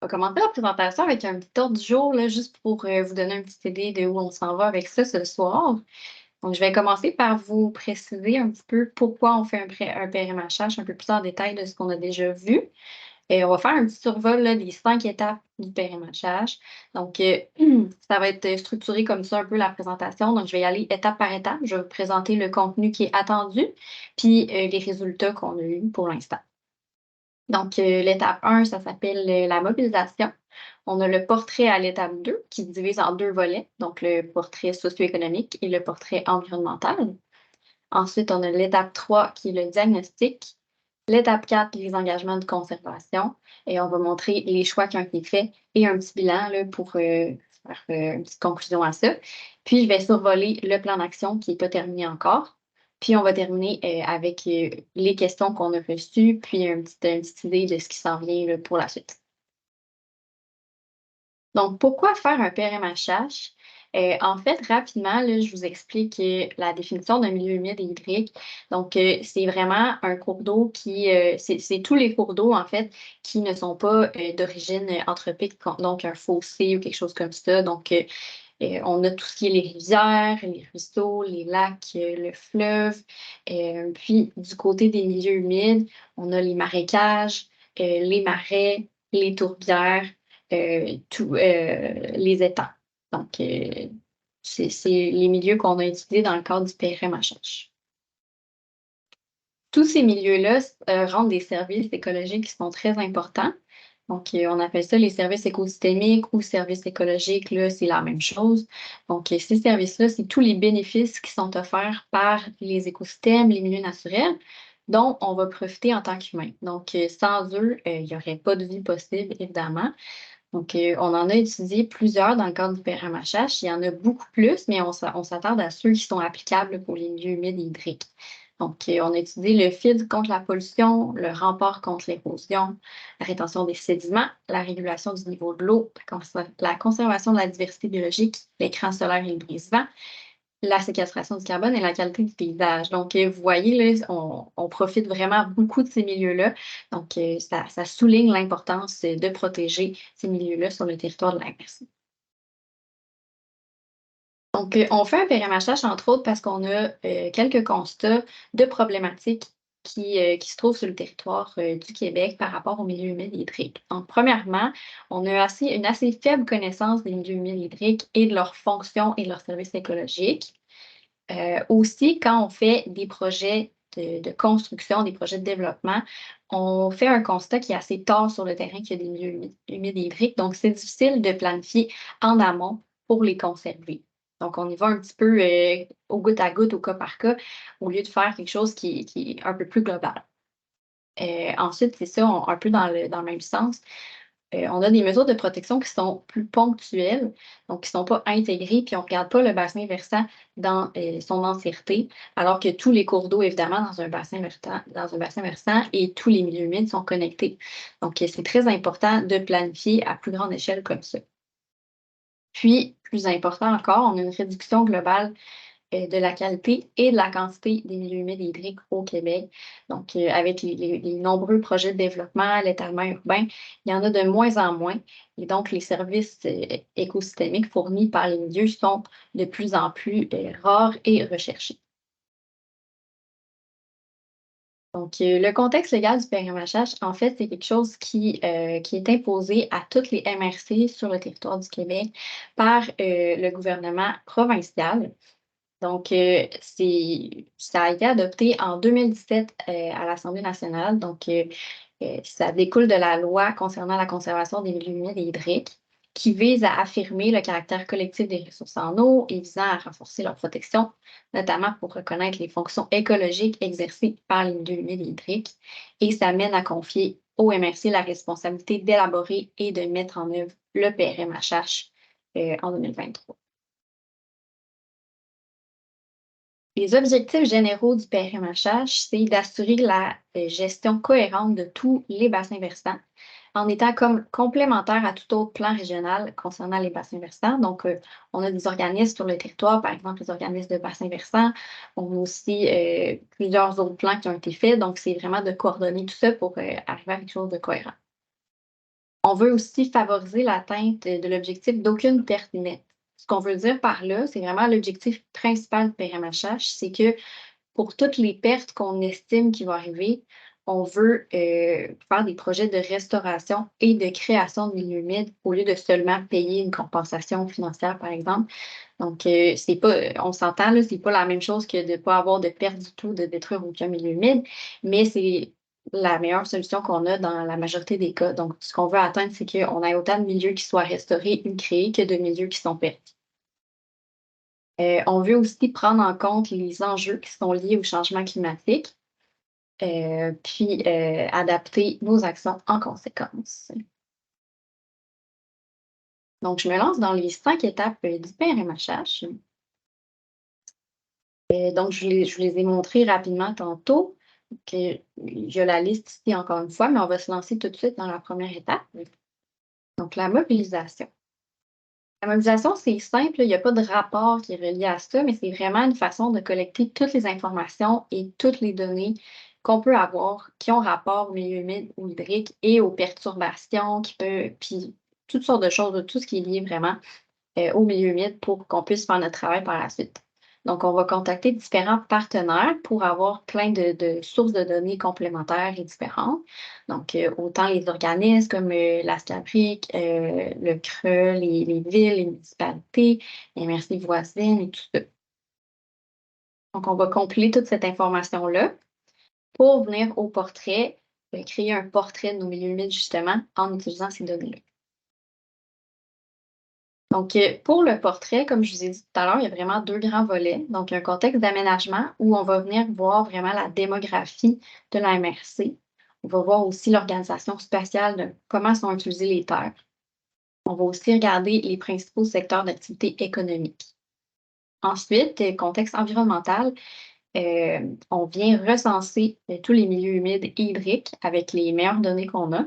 On va commencer la présentation avec un petit ordre du jour, là, juste pour vous donner une petite idée de où on s'en va avec ça ce soir. Donc, je vais commencer par vous préciser un petit peu pourquoi on fait un périmachage un peu plus en détail de ce qu'on a déjà vu. Et on va faire un petit survol là, des 5 étapes du périmachage. Donc, ça va être structuré comme ça un peu la présentation. Donc, je vais y aller étape par étape. Je vais vous présenter le contenu qui est attendu, puis les résultats qu'on a eus pour l'instant. Donc, l'étape 1, ça s'appelle la mobilisation. On a le portrait à l'étape 2 qui se divise en 2 volets, donc le portrait socio-économique et le portrait environnemental. Ensuite, on a l'étape 3 qui est le diagnostic. L'étape 4, les engagements de conservation. Et on va montrer les choix qui ont été faits et un petit bilan là, pour faire une petite conclusion à ça. Puis, je vais survoler le plan d'action qui n'est pas terminé encore. Puis, on va terminer avec les questions qu'on a reçues, puis une petite idée de ce qui s'en vient là, pour la suite. Donc, pourquoi faire un PRMHH? En fait, rapidement, là, je vous explique la définition d'un milieu humide et hydrique. Donc, c'est vraiment un cours d'eau c'est tous les cours d'eau, en fait, qui ne sont pas d'origine anthropique, donc un fossé ou quelque chose comme ça. Donc, on a tout ce qui est les rivières, les ruisseaux, les lacs, le fleuve. Puis, du côté des milieux humides, on a les marécages, les marais, les tourbières, les étangs. Donc, c'est les milieux qu'on a étudiés dans le cadre du PRMHH. Tous ces milieux-là rendent des services écologiques qui sont très importants. Donc, on appelle ça les services écosystémiques ou services écologiques, là, c'est la même chose. Donc, ces services-là, c'est tous les bénéfices qui sont offerts par les écosystèmes, les milieux naturels, dont on va profiter en tant qu'humain. Donc, sans eux, il n'y aurait pas de vie possible, évidemment. Donc, on en a étudié plusieurs dans le cadre du PRMHH. Il y en a beaucoup plus, mais on s'attarde à ceux qui sont applicables pour les milieux humides et hydriques. Donc, on a étudié le filtre contre la pollution, le rempart contre l'érosion, la rétention des sédiments, la régulation du niveau de l'eau, la conservation de la diversité biologique, l'écran solaire et le brise-vent, la séquestration du carbone et la qualité du paysage. Donc, vous voyez, là, on profite vraiment beaucoup de ces milieux-là. Donc, ça souligne l'importance de protéger ces milieux-là sur le territoire de la MRC. Donc, on fait un périmachage, entre autres, parce qu'on a quelques constats de problématiques qui se trouvent sur le territoire du Québec par rapport aux milieux humides hydriques. Donc, premièrement, on a une assez faible connaissance des milieux humides hydriques et de leurs fonctions et de leurs services écologiques. Aussi, quand on fait des projets de construction, des projets de développement, on fait un constat qui est assez tard sur le terrain qu'il y a des milieux humides et hydriques. Donc, c'est difficile de planifier en amont pour les conserver. Donc, on y va un petit peu au goutte à goutte, au cas par cas, au lieu de faire quelque chose qui est un peu plus global. Ensuite, c'est ça, un peu dans le même sens. On a des mesures de protection qui sont plus ponctuelles, donc qui ne sont pas intégrées, puis on ne regarde pas le bassin versant dans son entièreté, alors que tous les cours d'eau, évidemment, dans un bassin versant et tous les milieux humides sont connectés. Donc, c'est très important de planifier à plus grande échelle comme ça. Puis, plus important encore, on a une réduction globale de la qualité et de la quantité des milieux humides et hydriques au Québec. Donc, avec les nombreux projets de développement, l'étalement urbain, il y en a de moins en moins. Et donc, les services écosystémiques fournis par les milieux sont de plus en plus rares et recherchés. Donc, le contexte légal du PRMHH, en fait, c'est quelque chose qui est imposé à toutes les MRC sur le territoire du Québec par le gouvernement provincial. Donc, ça a été adopté en 2017 à l'Assemblée nationale. Donc, ça découle de la loi concernant la conservation des milieux humides et hydriques, qui vise à affirmer le caractère collectif des ressources en eau et visant à renforcer leur protection, notamment pour reconnaître les fonctions écologiques exercées par les milieux humides et hydriques. Et ça mène à confier au MRC la responsabilité d'élaborer et de mettre en œuvre le PRMHH en 2023. Les objectifs généraux du PRMHH, c'est d'assurer la gestion cohérente de tous les bassins versants en étant comme complémentaire à tout autre plan régional concernant les bassins versants. Donc, on a des organismes sur le territoire, par exemple les organismes de bassins versants. On a aussi plusieurs autres plans qui ont été faits. Donc, c'est vraiment de coordonner tout ça pour arriver à quelque chose de cohérent. On veut aussi favoriser l'atteinte de l'objectif d'aucune perte nette. Ce qu'on veut dire par là, c'est vraiment l'objectif principal du PRMHH, c'est que pour toutes les pertes qu'on estime qui vont arriver, on veut faire des projets de restauration et de création de milieux humides au lieu de seulement payer une compensation financière, par exemple. Donc, c'est pas, on s'entend, là, c'est pas la même chose que de ne pas avoir de perte du tout, de détruire aucun milieu humide, mais c'est la meilleure solution qu'on a dans la majorité des cas. Donc, ce qu'on veut atteindre, c'est qu'on ait autant de milieux qui soient restaurés ou créés que de milieux qui sont perdus. On veut aussi prendre en compte les enjeux qui sont liés au changement climatique, puis adapter nos actions en conséquence. Donc, je me lance dans les 5 étapes du PRMHH. Donc, je les ai montrées rapidement tantôt. Il y a la liste ici encore une fois, mais on va se lancer tout de suite dans la première étape. Donc, la mobilisation. La mobilisation, c'est simple, il n'y a pas de rapport qui est relié à ça, mais c'est vraiment une façon de collecter toutes les informations et toutes les données qu'on peut avoir qui ont rapport au milieu humide ou hydrique et aux perturbations puis toutes sortes de choses, tout ce qui est lié vraiment au milieu humide pour qu'on puisse faire notre travail par la suite. Donc, on va contacter différents partenaires pour avoir plein de sources de données complémentaires et différentes. Donc, autant les organismes comme la SCABRIC, le CRE, les villes, les municipalités, les MRC voisines et tout ça. Donc, on va compiler toute cette information-là pour venir au portrait, créer un portrait de nos milieux humides justement en utilisant ces données-là. Donc, pour le portrait, comme je vous ai dit tout à l'heure, il y a vraiment 2 grands volets. Donc, un contexte d'aménagement où on va venir voir vraiment la démographie de la MRC. On va voir aussi l'organisation spatiale de comment sont utilisées les terres. On va aussi regarder les principaux secteurs d'activité économique. Ensuite, contexte environnemental, on vient recenser tous les milieux humides et hydriques avec les meilleures données qu'on a.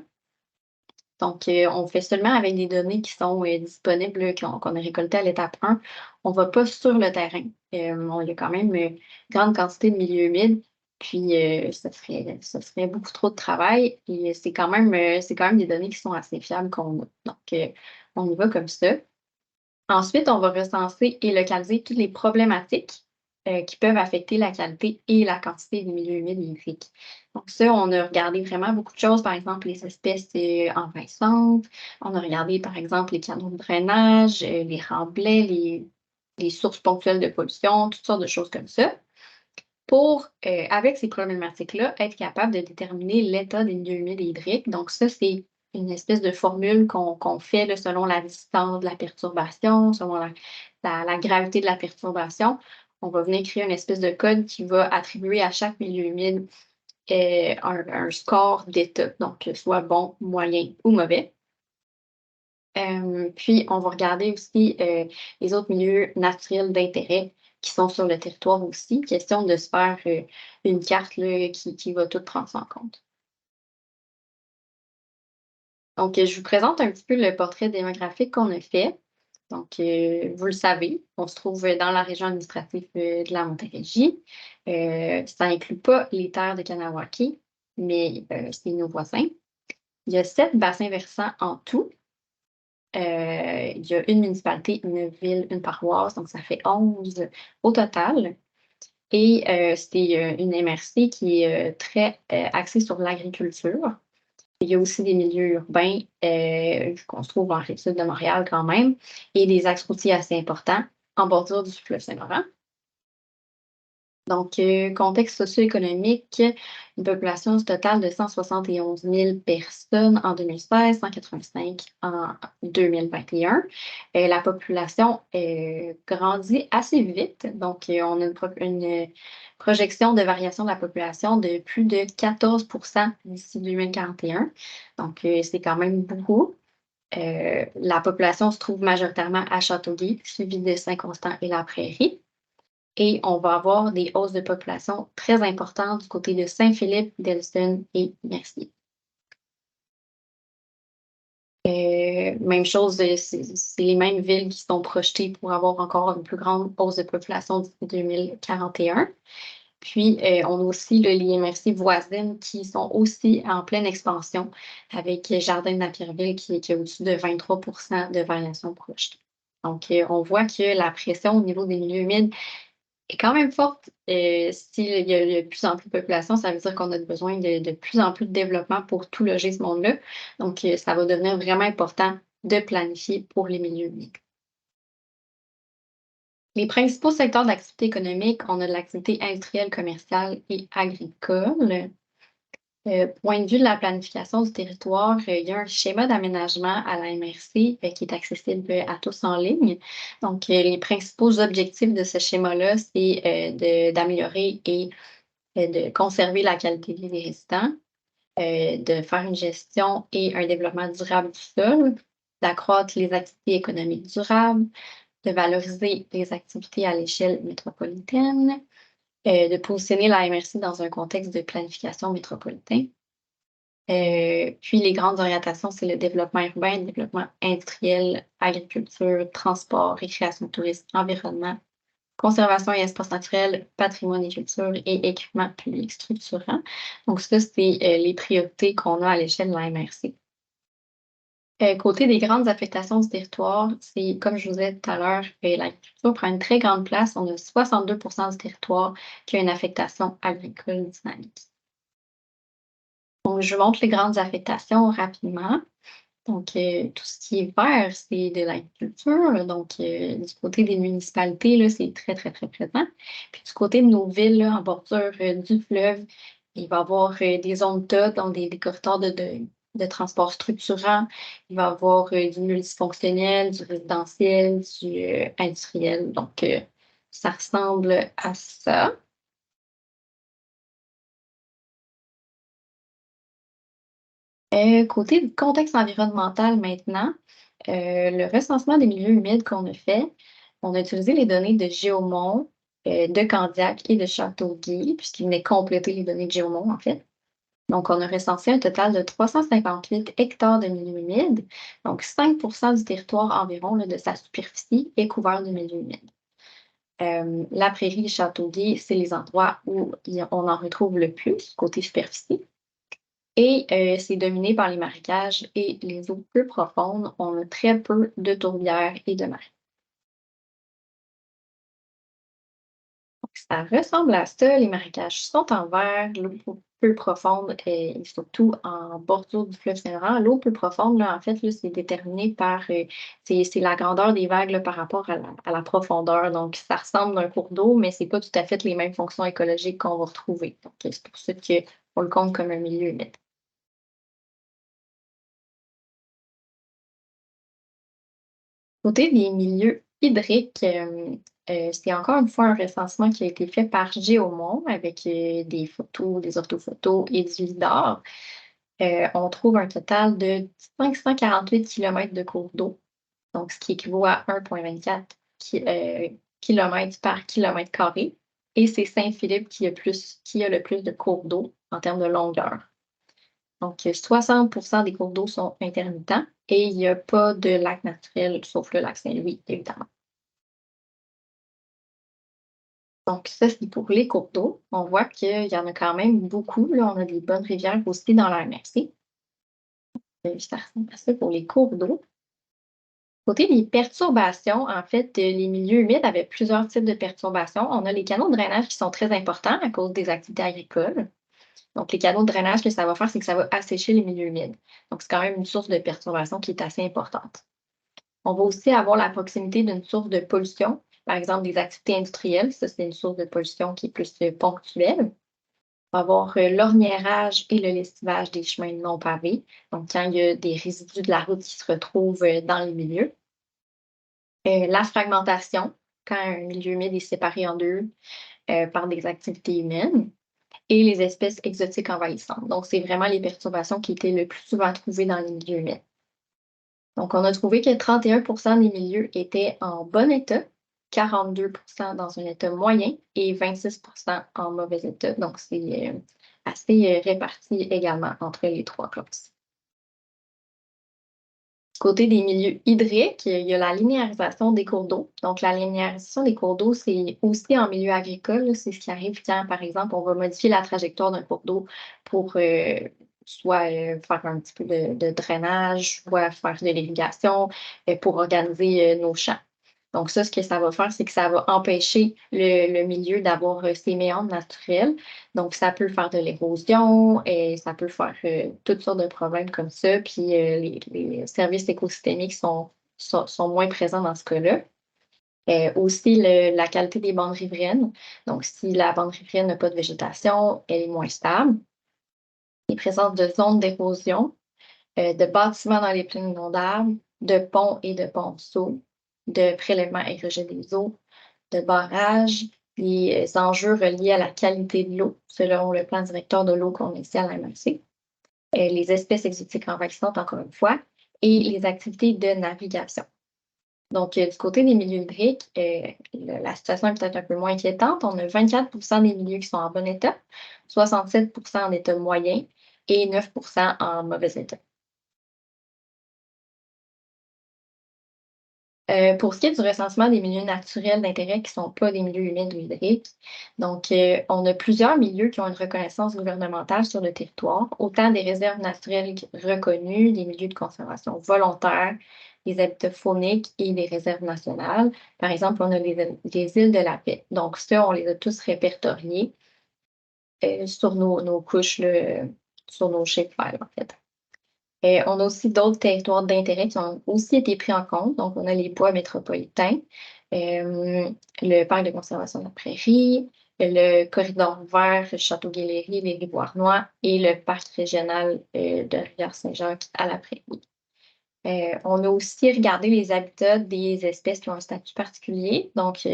Donc, on fait seulement avec des données qui sont disponibles, qu'on a récoltées à l'étape 1. On ne va pas sur le terrain. Il y a quand même une grande quantité de milieux humides, puis ça serait beaucoup trop de travail. Et c'est quand même des données qui sont assez fiables qu'on a. Donc, on y va comme ça. Ensuite, on va recenser et localiser toutes les problématiques qui peuvent affecter la qualité et la quantité des milieux humides et hydriques. Donc ça, on a regardé vraiment beaucoup de choses, par exemple les espèces envahissantes. On a regardé, par exemple, les canaux de drainage, les remblais, les sources ponctuelles de pollution, toutes sortes de choses comme ça, pour, avec ces problématiques-là, être capable de déterminer l'état des milieux humides et hydriques. Donc ça, c'est une espèce de formule qu'on fait là, selon la distance de la perturbation, selon la gravité de la perturbation. On va venir créer une espèce de code qui va attribuer à chaque milieu humide un score d'état, donc soit bon, moyen ou mauvais. Puis, on va regarder aussi les autres milieux naturels d'intérêt qui sont sur le territoire aussi. Question de se faire une carte là, qui va tout prendre ça en compte. Donc, je vous présente un petit peu le portrait démographique qu'on a fait. Donc, vous le savez, on se trouve dans la région administrative de la Montérégie. Ça n'inclut pas les terres de Kanawake, mais c'est nos voisins. Il y a 7 bassins versants en tout. Il y a une municipalité, une ville, une paroisse, donc ça fait 11 au total. Et c'est une MRC qui est très axée sur l'agriculture. Il y a aussi des milieux urbains qu'on se trouve en Rive-Sud de Montréal quand même, et des axes routiers assez importants en bordure du fleuve Saint-Laurent. Donc, contexte socio-économique, une population totale de 171 000 personnes en 2016, 185 en 2021. La population grandit assez vite, donc on a une projection de variation de la population de plus de 14 d'ici 2041. Donc, c'est quand même beaucoup. La population se trouve majoritairement à Châteauguay, suivi de Saint-Constant et la Prairie. Et on va avoir des hausses de population très importantes du côté de Saint-Philippe, d'Elston et Mercier. Même chose, c'est les mêmes villes qui sont projetées pour avoir encore une plus grande hausse de population d'ici 2041. Puis, on a aussi là, les MRC voisines qui sont aussi en pleine expansion avec Jardin de Napierville qui a au-dessus de 23 de variation projetée. Donc, on voit que la pression au niveau des milieux humides est quand même forte. S'il y a de plus en plus de population, ça veut dire qu'on a besoin de plus en plus de développement pour tout loger ce monde-là. Donc, ça va devenir vraiment important de planifier pour les milieux humides. Les principaux secteurs d'activité économique, on a de l'activité industrielle, commerciale et agricole. Point de vue de la planification du territoire, il y a un schéma d'aménagement à la MRC qui est accessible à tous en ligne. Donc, les principaux objectifs de ce schéma-là, c'est d'améliorer et de conserver la qualité de vie des résidents, de faire une gestion et un développement durable du sol, d'accroître les activités économiques durables, de valoriser les activités à l'échelle métropolitaine, de positionner la MRC dans un contexte de planification métropolitain. Puis les grandes orientations, c'est le développement urbain, le développement industriel, agriculture, transport, récréation, tourisme, environnement, conservation et espaces naturels, patrimoine et culture et équipement public structurant. Donc ça, c'est les priorités qu'on a à l'échelle de la MRC. Côté des grandes affectations du territoire, c'est comme je vous disais tout à l'heure, l'agriculture prend une très grande place. On a 62 du territoire qui a une affectation agricole dynamique. Donc, je vous montre les grandes affectations rapidement. Donc, tout ce qui est vert, c'est de l'agriculture. Donc, du côté des municipalités, là, c'est très, très, très présent. Puis du côté de nos villes, là, en bordure du fleuve, il va y avoir des zones TOD, donc des corridors de transport structurant. Il va y avoir du multifonctionnel, du résidentiel, du industriel. Donc, ça ressemble à ça. Côté du contexte environnemental maintenant, le recensement des milieux humides qu'on a fait, on a utilisé les données de Géomont, de Candiac et de Châteauguay, puisqu'ils venaient compléter les données de Géomont, en fait. Donc, on a recensé un total de 358 hectares de milieux humides. Donc, 5 du territoire environ là, de sa superficie est couvert de milieux humides. La prairie et Châteauguay, c'est les endroits où on en retrouve le plus, côté superficie. Et c'est dominé par les marécages et les eaux peu profondes. On a très peu de tourbières et de marais. Donc, ça ressemble à ça. Les marécages sont en vert, l'eau peu profonde et surtout en bordure du fleuve Saint-Laurent. L'eau peu profonde, là, en fait, là, c'est déterminé par c'est la grandeur des vagues là, par rapport à la profondeur. Donc, ça ressemble à un cours d'eau, mais c'est pas tout à fait les mêmes fonctions écologiques qu'on va retrouver. Donc, c'est pour ça qu'on le compte comme un milieu humide. Côté des milieux hydriques, c'est encore une fois un recensement qui a été fait par Géomont avec des photos, des orthophotos et du lidar. On trouve un total de 548 kilomètres de cours d'eau, donc ce qui équivaut à 1,24 km par kilomètre carré. Et c'est Saint-Philippe qui a le plus de cours d'eau en termes de longueur. Donc, 60 des cours d'eau sont intermittents et il n'y a pas de lac naturel, sauf le lac Saint-Louis, évidemment. Donc, ça, c'est pour les cours d'eau. On voit qu'il y en a quand même beaucoup. Là, on a des bonnes rivières aussi dans la MRC. Ça ressemble à ça pour les cours d'eau. Côté des perturbations, en fait, les milieux humides avaient plusieurs types de perturbations. On a les canaux de drainage qui sont très importants à cause des activités agricoles. Donc, les canaux de drainage, ce que ça va faire, c'est que ça va assécher les milieux humides. Donc, c'est quand même une source de perturbation qui est assez importante. On va aussi avoir la proximité d'une source de pollution, par exemple des activités industrielles. Ça, c'est une source de pollution qui est plus ponctuelle. On va avoir l'orniérage et le lessivage des chemins non pavés. Donc, quand il y a des résidus de la route qui se retrouvent dans les milieux. La fragmentation, quand un milieu humide est séparé en deux par des activités humaines. Et les espèces exotiques envahissantes. Donc, c'est vraiment les perturbations qui étaient le plus souvent trouvées dans les milieux humides. Donc, on a trouvé que 31 des milieux étaient en bon état, 42 dans un état moyen et 26 en mauvais état. Donc, c'est assez réparti également entre les trois classes. Du côté des milieux hydriques, il y a la linéarisation des cours d'eau. Donc, la linéarisation des cours d'eau, c'est aussi en milieu agricole, là. C'est ce qui arrive quand, par exemple, on va modifier la trajectoire d'un cours d'eau pour soit faire un petit peu de drainage, soit faire de l'irrigation pour organiser nos champs. Donc, ça, ce que ça va faire, c'est que ça va empêcher le milieu d'avoir ses méandres naturels. Donc, ça peut faire de l'érosion et ça peut faire toutes sortes de problèmes comme ça. Puis, les services écosystémiques sont moins présents dans ce cas-là. Aussi, la qualité des bandes riveraines. Donc, si la bande riveraine n'a pas de végétation, elle est moins stable. Les présences de zones d'érosion, de bâtiments dans les plaines inondables, de ponts et de ponceaux, de prélèvements et rejets des eaux, de barrages, les enjeux reliés à la qualité de l'eau, selon le plan directeur de l'eau qu'on initie à la MRC, les espèces exotiques envahissantes, encore une fois, et les activités de navigation. Donc, du côté des milieux hydriques, la situation est peut-être un peu moins inquiétante. On a 24 des milieux qui sont en bon état, 67 en état moyen et 9 en mauvais état. Pour ce qui est du recensement des milieux naturels d'intérêt qui ne sont pas des milieux humides ou hydriques, donc on a plusieurs milieux qui ont une reconnaissance gouvernementale sur le territoire, autant des réserves naturelles reconnues, des milieux de conservation volontaire, des habitats fauniques et des réserves nationales. Par exemple, on a les îles de la Paix. Donc ça, on les a tous répertoriés sur nos couches, là, sur nos shapefiles, en fait. On a aussi d'autres territoires d'intérêt qui ont aussi été pris en compte. Donc, on a les bois métropolitains, le parc de conservation de la prairie, le corridor vert, Château-Guéléry, les Rivoirs-Noirs et le parc régional de Rivière-Saint-Jacques à la prairie. On a aussi regardé les habitats des espèces qui ont un statut particulier. Donc,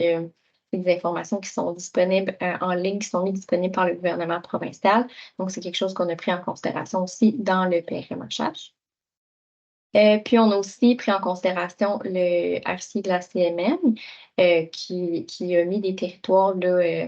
des informations qui sont disponibles en ligne, qui sont mises disponibles par le gouvernement provincial. Donc, c'est quelque chose qu'on a pris en considération aussi dans le PRMHH. Puis, on a aussi pris en considération le RC de la CMM qui a mis des territoires, là,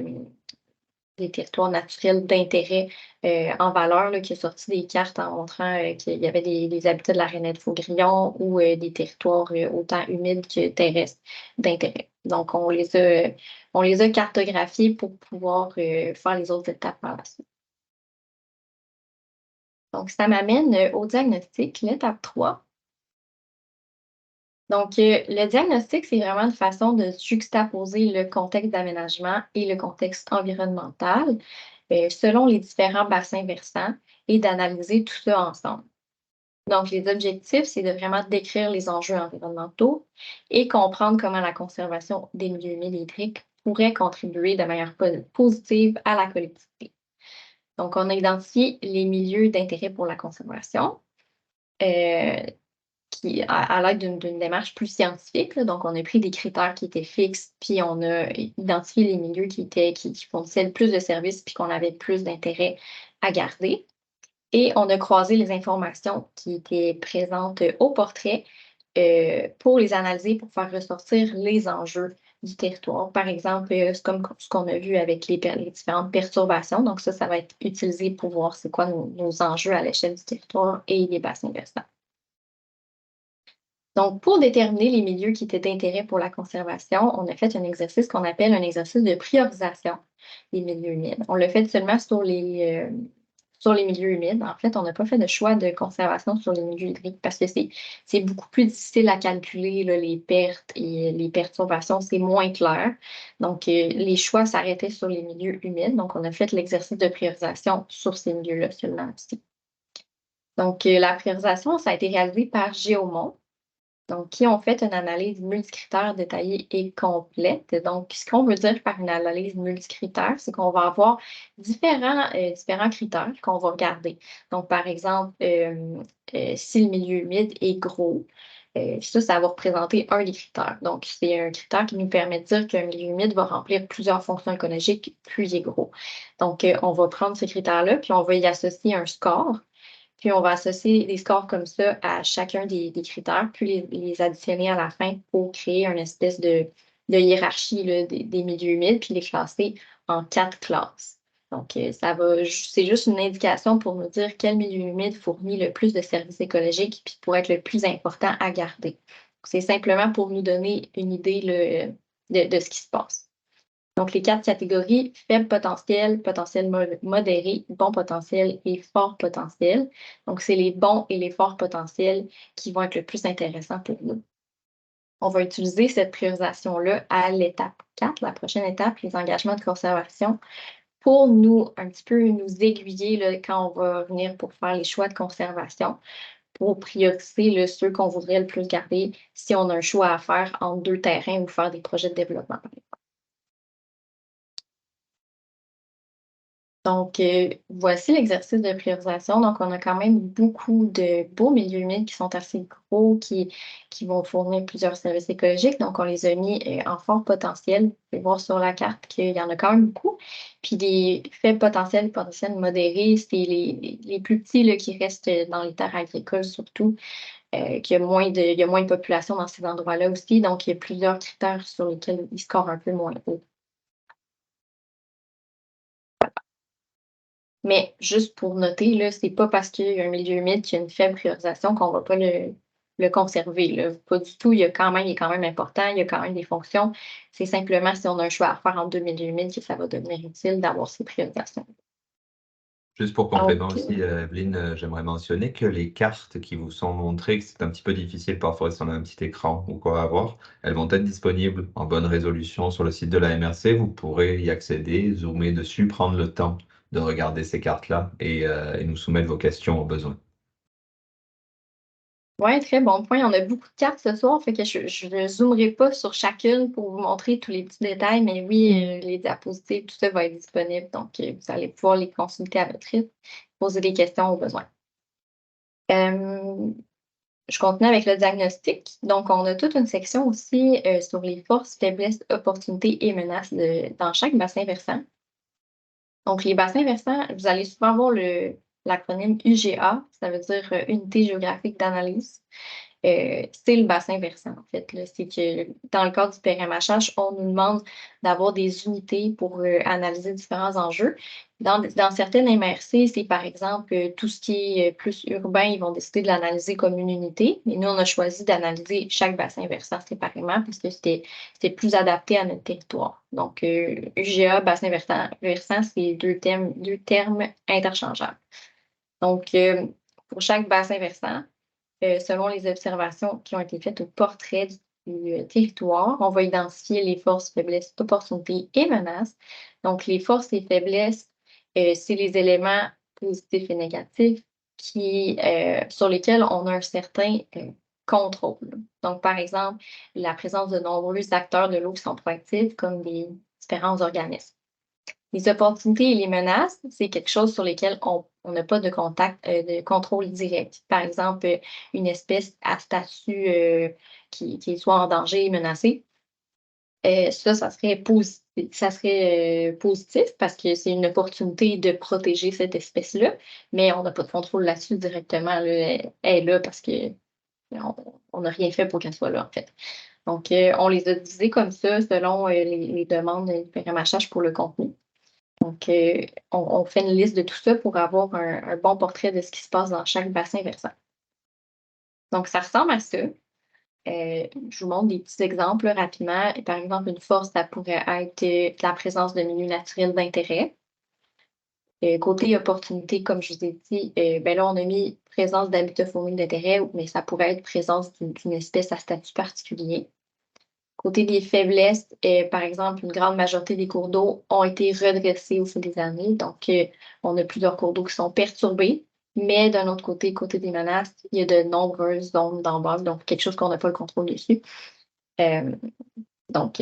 des territoires naturels d'intérêt en valeur, là, qui a sorti des cartes en montrant qu'il y avait des habitats de la rainette faugrillon ou des territoires autant humides que terrestres d'intérêt. Donc, on les a cartographiés pour pouvoir faire les autres étapes par la suite. Donc, ça m'amène au diagnostic, l'étape 3. Donc, le diagnostic, c'est vraiment une façon de juxtaposer le contexte d'aménagement et le contexte environnemental selon les différents bassins versants et d'analyser tout ça ensemble. Donc, les objectifs, c'est de vraiment décrire les enjeux environnementaux et comprendre comment la conservation des milieux humides et hydriques pourrait contribuer de manière positive à la collectivité. Donc, on a identifié les milieux d'intérêt pour la conservation. À l'aide d'une démarche plus scientifique, là. Donc, on a pris des critères qui étaient fixes, puis on a identifié les milieux qui fournissaient le plus de services, puis qu'on avait plus d'intérêt à garder. Et on a croisé les informations qui étaient présentes au portrait pour les analyser, pour faire ressortir les enjeux du territoire. Par exemple, c'est comme ce qu'on a vu avec les différentes perturbations. Donc, ça va être utilisé pour voir c'est quoi nos enjeux à l'échelle du territoire et des bassins versants. Donc, pour déterminer les milieux qui étaient d'intérêt pour la conservation, on a fait un exercice qu'on appelle un exercice de priorisation des milieux humides. On l'a fait seulement sur les milieux humides. En fait, on n'a pas fait de choix de conservation sur les milieux hydriques parce que c'est beaucoup plus difficile à calculer, là, les pertes et les perturbations, c'est moins clair. Donc, les choix s'arrêtaient sur les milieux humides. Donc, on a fait l'exercice de priorisation sur ces milieux-là seulement aussi. Donc, la priorisation, ça a été réalisé par Géomont. Donc, qui ont fait une analyse multicritère détaillée et complète. Donc, ce qu'on veut dire par une analyse multicritère, c'est qu'on va avoir différents critères qu'on va regarder. Donc, par exemple, si le milieu humide est gros, ça va représenter un des critères. Donc, c'est un critère qui nous permet de dire qu'un milieu humide va remplir plusieurs fonctions écologiques plus il est gros. Donc, on va prendre ce critère-là, puis on va y associer un score. Puis, on va associer des scores comme ça à chacun des critères, puis les additionner à la fin pour créer une espèce de hiérarchie là, des milieux humides, puis les classer en 4 classes. Donc, c'est juste une indication pour nous dire quel milieu humide fournit le plus de services écologiques puis pourrait être le plus important à garder. C'est simplement pour nous donner une idée de ce qui se passe. Donc, les 4 catégories, faible potentiel, potentiel modéré, bon potentiel et fort potentiel. Donc, c'est les bons et les forts potentiels qui vont être le plus intéressants pour nous. On va utiliser cette priorisation-là à l'étape 4, la prochaine étape, les engagements de conservation, pour un petit peu nous aiguiller là, quand on va venir pour faire les choix de conservation, pour prioriser ceux qu'on voudrait le plus garder si on a un choix à faire entre 2 terrains ou faire des projets de développement. Donc, voici l'exercice de priorisation. Donc, on a quand même beaucoup de beaux milieux humides qui sont assez gros, qui vont fournir plusieurs services écologiques. Donc, on les a mis en fort potentiel. Vous pouvez voir sur la carte qu'il y en a quand même beaucoup. Puis, les faibles potentiels, potentiels modérés, c'est les plus petits là, qui restent dans les terres agricoles surtout, qu'il y a il y a moins de population dans ces endroits-là aussi. Donc, il y a plusieurs critères sur lesquels ils scorent un peu moins haut. Mais juste pour noter, là, c'est pas parce qu'il y a un milieu humide qui a une faible priorisation qu'on va pas le conserver, là. Pas du tout. Il est quand même important, il y a quand même des fonctions. C'est simplement si on a un choix à faire entre 2 milieux humides que ça va devenir utile d'avoir ces priorisations. Juste pour complément Donc, aussi, Evelyne, j'aimerais mentionner que les cartes qui vous sont montrées, que c'est un petit peu difficile parfois si on a un petit écran ou quoi à voir, elles vont être disponibles en bonne résolution sur le site de la MRC. Vous pourrez y accéder, zoomer dessus, prendre le temps de regarder ces cartes-là et nous soumettre vos questions au besoin. ouais, très bon point. On a beaucoup de cartes ce soir, fait que je ne zoomerai pas sur chacune pour vous montrer tous les petits détails, mais oui, les diapositives, tout ça va être disponible. Donc, vous allez pouvoir les consulter à votre rythme, poser des questions au besoin. Je continue avec le diagnostic. Donc, on a toute une section aussi sur les forces, faiblesses, opportunités et menaces dans chaque bassin versant. Donc, les bassins versants, vous allez souvent voir l'acronyme UGA, ça veut dire Unité géographique d'analyse. C'est le bassin versant, en fait. C'est que dans le cadre du PRMHH, on nous demande d'avoir des unités pour analyser différents enjeux. Dans certaines MRC, c'est par exemple tout ce qui est plus urbain, ils vont décider de l'analyser comme une unité. Mais nous, on a choisi d'analyser chaque bassin versant séparément parce que c'était plus adapté à notre territoire. Donc, UGA, bassin versant, c'est deux termes interchangeables. Donc, pour chaque bassin versant, selon les observations qui ont été faites au portrait du territoire, on va identifier les forces, faiblesses, opportunités et menaces. Donc, les forces et faiblesses, c'est les éléments positifs et négatifs sur lesquels on a un certain contrôle. Donc, par exemple, la présence de nombreux acteurs de l'eau qui sont proactifs, comme des différents organismes. Les opportunités et les menaces, c'est quelque chose sur lesquels on n'a pas de de contrôle direct. Par exemple, une espèce à statut qui soit en danger et menacée. Ça serait positif parce que c'est une opportunité de protéger cette espèce-là, mais on n'a pas de contrôle là-dessus directement, là. Elle est là parce qu'on n'a rien fait pour qu'elle soit là, en fait. Donc, on les a divisés comme ça selon les demandes du PRMHH pour le contenu. Donc, on fait une liste de tout ça pour avoir un bon portrait de ce qui se passe dans chaque bassin versant. Donc, ça ressemble à ça. Je vous montre des petits exemples là, rapidement. Par exemple, une force, ça pourrait être la présence de milieux naturels d'intérêt. Côté opportunité, comme je vous ai dit, ben là, on a mis présence d'habitat faunique d'intérêt, mais ça pourrait être présence d'une espèce à statut particulier. Côté des faiblesses, par exemple, une grande majorité des cours d'eau ont été redressés au fil des années. Donc, on a plusieurs cours d'eau qui sont perturbés. Mais d'un autre côté, côté des menaces, il y a de nombreuses zones d'embase, donc quelque chose qu'on n'a pas le contrôle dessus. Euh, donc,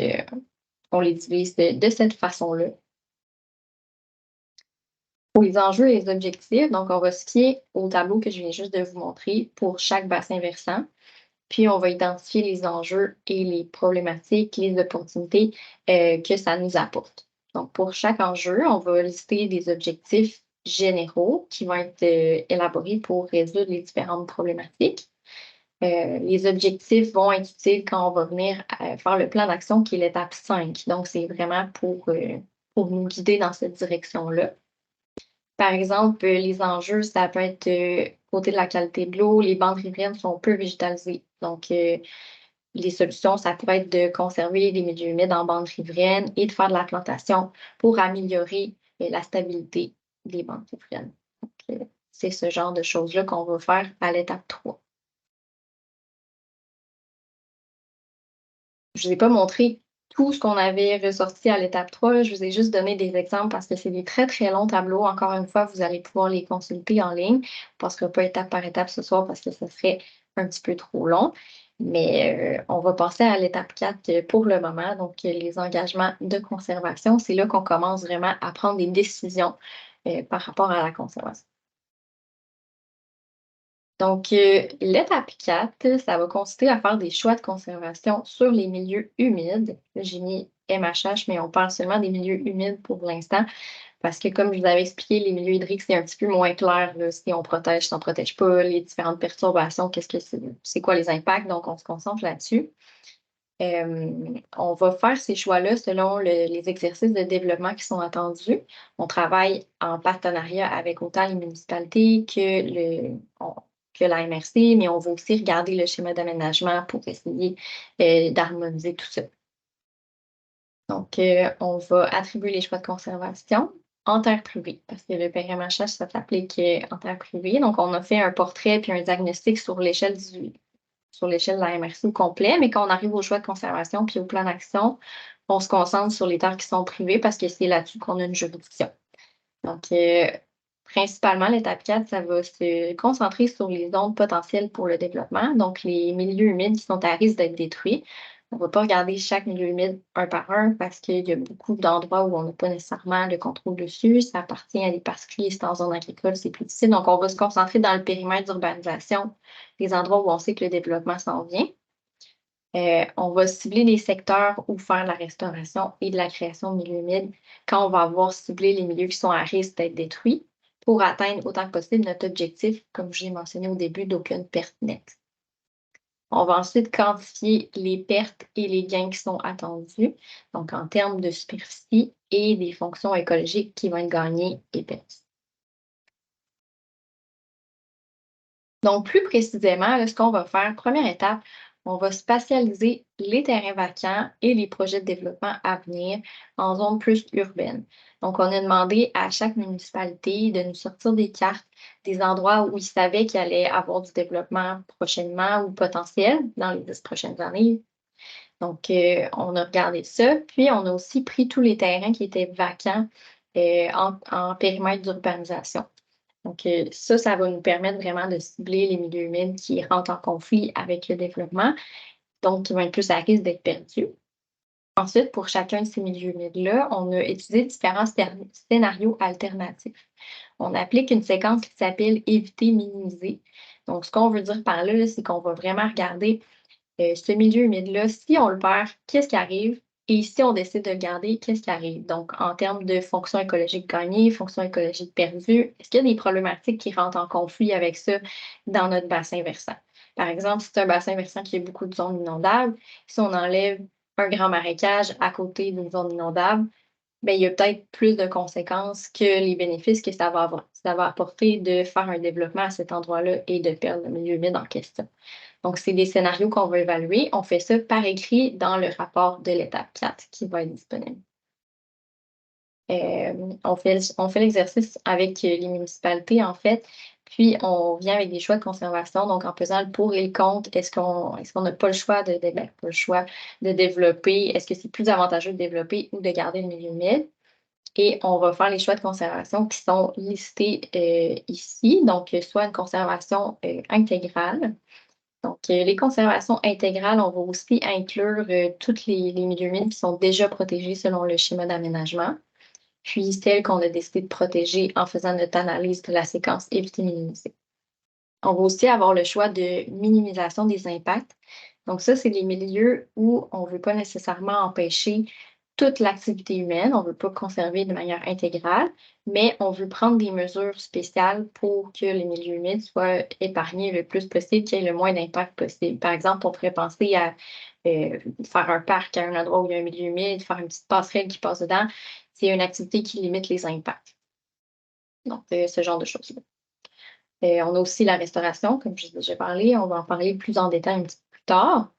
on les divise de cette façon-là. Pour les enjeux et les objectifs, donc on va se fier au tableau que je viens juste de vous montrer pour chaque bassin versant. Puis, on va identifier les enjeux et les problématiques, les opportunités que ça nous apporte. Donc, pour chaque enjeu, on va lister des objectifs généraux qui vont être élaborés pour résoudre les différentes problématiques. Les objectifs vont être utiles quand on va venir faire le plan d'action qui est l'étape 5. Donc, c'est vraiment pour pour nous guider dans cette direction-là. Par exemple, les enjeux, ça peut être côté de la qualité de l'eau, les bandes riveraines sont peu végétalisées. Donc, les solutions, ça pourrait être de conserver les milieux humides en bandes riveraines et de faire de la plantation pour améliorer la stabilité des bandes riveraines. Donc, c'est ce genre de choses-là qu'on va faire à l'étape 3. Je ne vous ai pas montré tout ce qu'on avait ressorti à l'étape 3. Je vous ai juste donné des exemples parce que c'est des très, très longs tableaux. Encore une fois, vous allez pouvoir les consulter en ligne. On ne passera pas étape par étape ce soir parce que ce serait un petit peu trop long. Mais on va passer à l'étape 4 pour le moment. Donc, les engagements de conservation, c'est là qu'on commence vraiment à prendre des décisions par rapport à la conservation. Donc, l'étape 4, ça va consister à faire des choix de conservation sur les milieux humides. Là, j'ai mis MHH, mais on parle seulement des milieux humides pour l'instant, parce que comme je vous avais expliqué, les milieux hydriques, c'est un petit peu moins clair, là, si on protège, si on ne protège pas, les différentes perturbations, qu'est-ce que c'est quoi les impacts, donc on se concentre là-dessus. On va faire ces choix-là selon les exercices de développement qui sont attendus. On travaille en partenariat avec autant les municipalités que la MRC, mais on va aussi regarder le schéma d'aménagement pour essayer d'harmoniser tout ça. Donc, on va attribuer les choix de conservation en terre privée, parce que le PRMHH, ça s'applique en terre privée. Donc, on a fait un portrait puis un diagnostic sur l'échelle de la MRC au complet, mais quand on arrive au choix de conservation puis au plan d'action, on se concentre sur les terres qui sont privées parce que c'est là-dessus qu'on a une juridiction. Donc, principalement, l'étape 4, ça va se concentrer sur les zones potentielles pour le développement, donc les milieux humides qui sont à risque d'être détruits. On ne va pas regarder chaque milieu humide un par un parce qu'il y a beaucoup d'endroits où on n'a pas nécessairement le contrôle dessus. Ça appartient à des particuliers, c'est en zone agricole, c'est plus difficile. Donc, on va se concentrer dans le périmètre d'urbanisation, les endroits où on sait que le développement s'en vient. On va cibler les secteurs où faire la restauration et de la création de milieux humides quand on va avoir ciblé les milieux qui sont à risque d'être détruits pour atteindre autant que possible notre objectif, comme je l'ai mentionné au début, d'aucune perte nette. On va ensuite quantifier les pertes et les gains qui sont attendus, donc en termes de superficie et des fonctions écologiques qui vont être gagnées et perdues. Donc, plus précisément, là, ce qu'on va faire, première étape, on va spatialiser les terrains vacants et les projets de développement à venir en zone plus urbaine. Donc, on a demandé à chaque municipalité de nous sortir des cartes des endroits où ils savaient qu'il allait avoir du développement prochainement ou potentiel dans les 10 prochaines années. Donc, on a regardé ça. Puis, on a aussi pris tous les terrains qui étaient vacants en périmètre d'urbanisation. Donc, ça va nous permettre vraiment de cibler les milieux humides qui rentrent en conflit avec le développement, donc qui vont être plus à risque d'être perdus. Ensuite, pour chacun de ces milieux humides-là, on a étudié différents scénarios alternatifs. On applique une séquence qui s'appelle éviter, minimiser. Donc, ce qu'on veut dire par là, c'est qu'on va vraiment regarder ce milieu humide-là, si on le perd, qu'est-ce qui arrive? Et si on décide de le garder, qu'est-ce qui arrive? Donc, en termes de fonctions écologiques gagnées, fonctions écologiques perdues, est-ce qu'il y a des problématiques qui rentrent en conflit avec ça dans notre bassin versant? Par exemple, si c'est un bassin versant qui a beaucoup de zones inondables, si on enlève un grand marécage à côté d'une zone inondable, bien, il y a peut-être plus de conséquences que les bénéfices que ça va avoir. Ça va apporter de faire un développement à cet endroit-là et de perdre le milieu humide en question. Donc, c'est des scénarios qu'on va évaluer. On fait ça par écrit dans le rapport de l'étape 4 qui va être disponible. On fait l'exercice avec les municipalités, en fait, puis on vient avec des choix de conservation. Donc, en pesant le pour et le contre, est-ce qu'on n'a pas le choix pas le choix de développer? Est-ce que c'est plus avantageux de développer ou de garder le milieu humide? Et on va faire les choix de conservation qui sont listés ici. Donc, soit une conservation intégrale. Donc, les conservations intégrales, on va aussi inclure tous les milieux humides qui sont déjà protégés selon le schéma d'aménagement, puis celles qu'on a décidé de protéger en faisant notre analyse de la séquence éviter-minimiser. On va aussi avoir le choix de minimisation des impacts. Donc, ça, c'est les milieux où on ne veut pas nécessairement empêcher toute l'activité humaine, on ne veut pas conserver de manière intégrale, mais on veut prendre des mesures spéciales pour que les milieux humides soient épargnés le plus possible, qu'il y ait le moins d'impact possible. Par exemple, on pourrait penser à faire un parc à un endroit où il y a un milieu humide, faire une petite passerelle qui passe dedans. c'est une activité qui limite les impacts. Donc, ce genre de choses-là. On a aussi la restauration, comme je vous ai déjà parlé. On va en parler plus en détail un petit peu plus tard.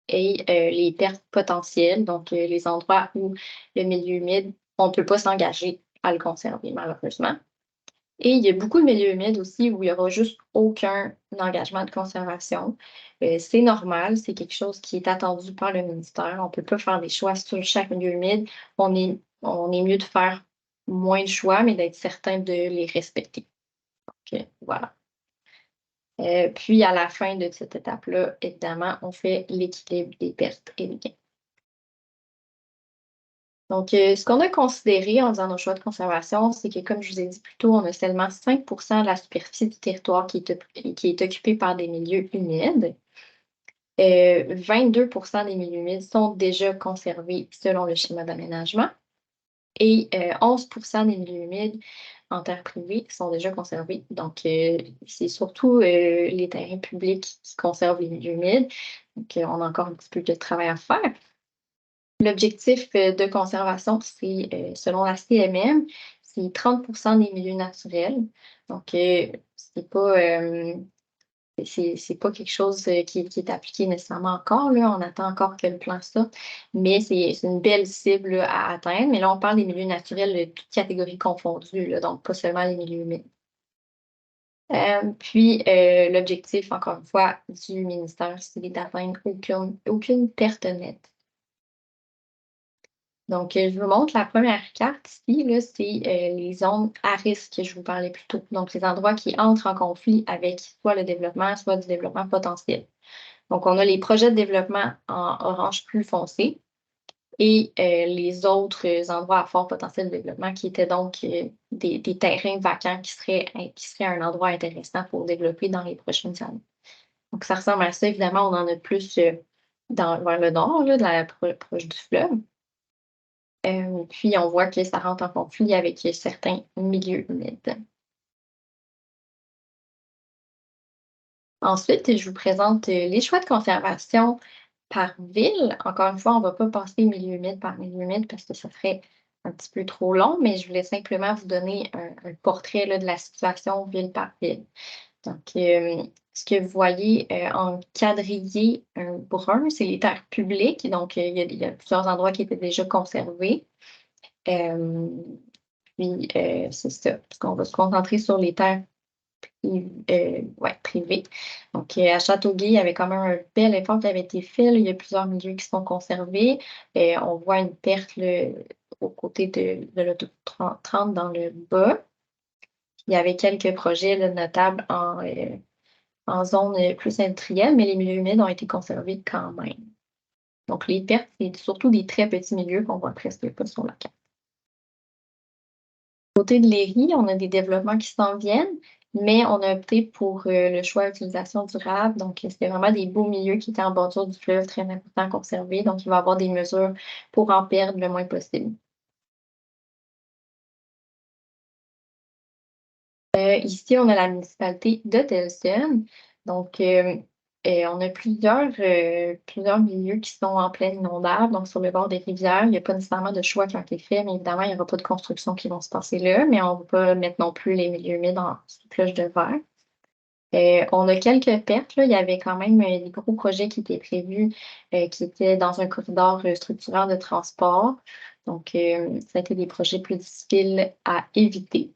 Et les pertes potentielles, donc les endroits où le milieu humide, on ne peut pas s'engager à le conserver, malheureusement. Et il y a beaucoup de milieux humides aussi où il n'y aura juste aucun engagement de conservation. C'est normal, c'est quelque chose qui est attendu par le ministère. On ne peut pas faire des choix sur chaque milieu humide. On est mieux de faire moins de choix, mais d'être certain de les respecter. Donc, voilà. Puis, à la fin de cette étape-là, évidemment, on fait l'équilibre des pertes et des gains. Donc, ce qu'on a considéré en faisant nos choix de conservation, c'est que, comme je vous ai dit plus tôt, on a seulement 5 de la superficie du territoire qui est occupée par des milieux humides. 22 des milieux humides sont déjà conservés selon le schéma d'aménagement et 11 des milieux humides en terre privée sont déjà conservés. Donc, c'est surtout les terrains publics qui conservent les milieux humides. Donc, on a encore un petit peu de travail à faire. L'objectif de conservation, c'est, selon la CMM, c'est 30 des milieux naturels. Donc, c'est pas quelque chose qui est appliqué nécessairement encore, là. On attend encore que le plan sorte, mais c'est une belle cible là, à atteindre. Mais là, on parle des milieux naturels de toutes catégories confondues, là, donc pas seulement les milieux humides. Puis, l'objectif, encore une fois, du ministère, c'est d'atteindre aucune perte nette. Donc, je vous montre la première carte ici, là, c'est les zones à risque que je vous parlais plus tôt. Donc, les endroits qui entrent en conflit avec soit le développement, soit du développement potentiel. Donc, on a les projets de développement en orange plus foncé et les autres endroits à fort potentiel de développement qui étaient donc des terrains vacants qui seraient un endroit intéressant pour développer dans les prochaines années. Donc, ça ressemble à ça. Évidemment, on en a plus vers le nord, là, proche du fleuve. Puis, on voit que ça rentre en conflit avec certains milieux humides. Ensuite, je vous présente les choix de conservation par ville. Encore une fois, on ne va pas passer milieu humide par milieu humide parce que ça serait un petit peu trop long, mais je voulais simplement vous donner un portrait là, de la situation ville par ville. Donc, ce que vous voyez en quadrillé brun, c'est les terres publiques. Donc, il y a plusieurs endroits qui étaient déjà conservés. Puis, c'est ça, parce qu'on va se concentrer sur les terres privées. Donc, à Châteauguay, il y avait quand même un bel effort qui avait été fait. Là. Il y a plusieurs milieux qui sont conservés. On voit une perte là, aux côtés de l'autoroute 30 dans le bas. Il y avait quelques projets là, notables en zone plus industrielle, mais les milieux humides ont été conservés quand même. Donc, les pertes, c'est surtout des très petits milieux qu'on voit presque pas sur la carte. Côté de Léry, on a des développements qui s'en viennent, mais on a opté pour le choix d'utilisation durable. Donc, c'était vraiment des beaux milieux qui étaient en bordure du fleuve, très important à conserver. Donc, il va y avoir des mesures pour en perdre le moins possible. Ici, on a la municipalité de Tellson. Donc, on a plusieurs milieux qui sont en pleine inondable, donc sur le bord des rivières. Il n'y a pas nécessairement de choix qui ont été faits, mais évidemment, il n'y aura pas de construction qui vont se passer là, mais on ne va pas mettre non plus les milieux humides en cloche de verre. On a quelques pertes, là. Il y avait quand même des gros projets qui étaient prévus, qui étaient dans un corridor structurant de transport. Donc, ça a été des projets plus difficiles à éviter.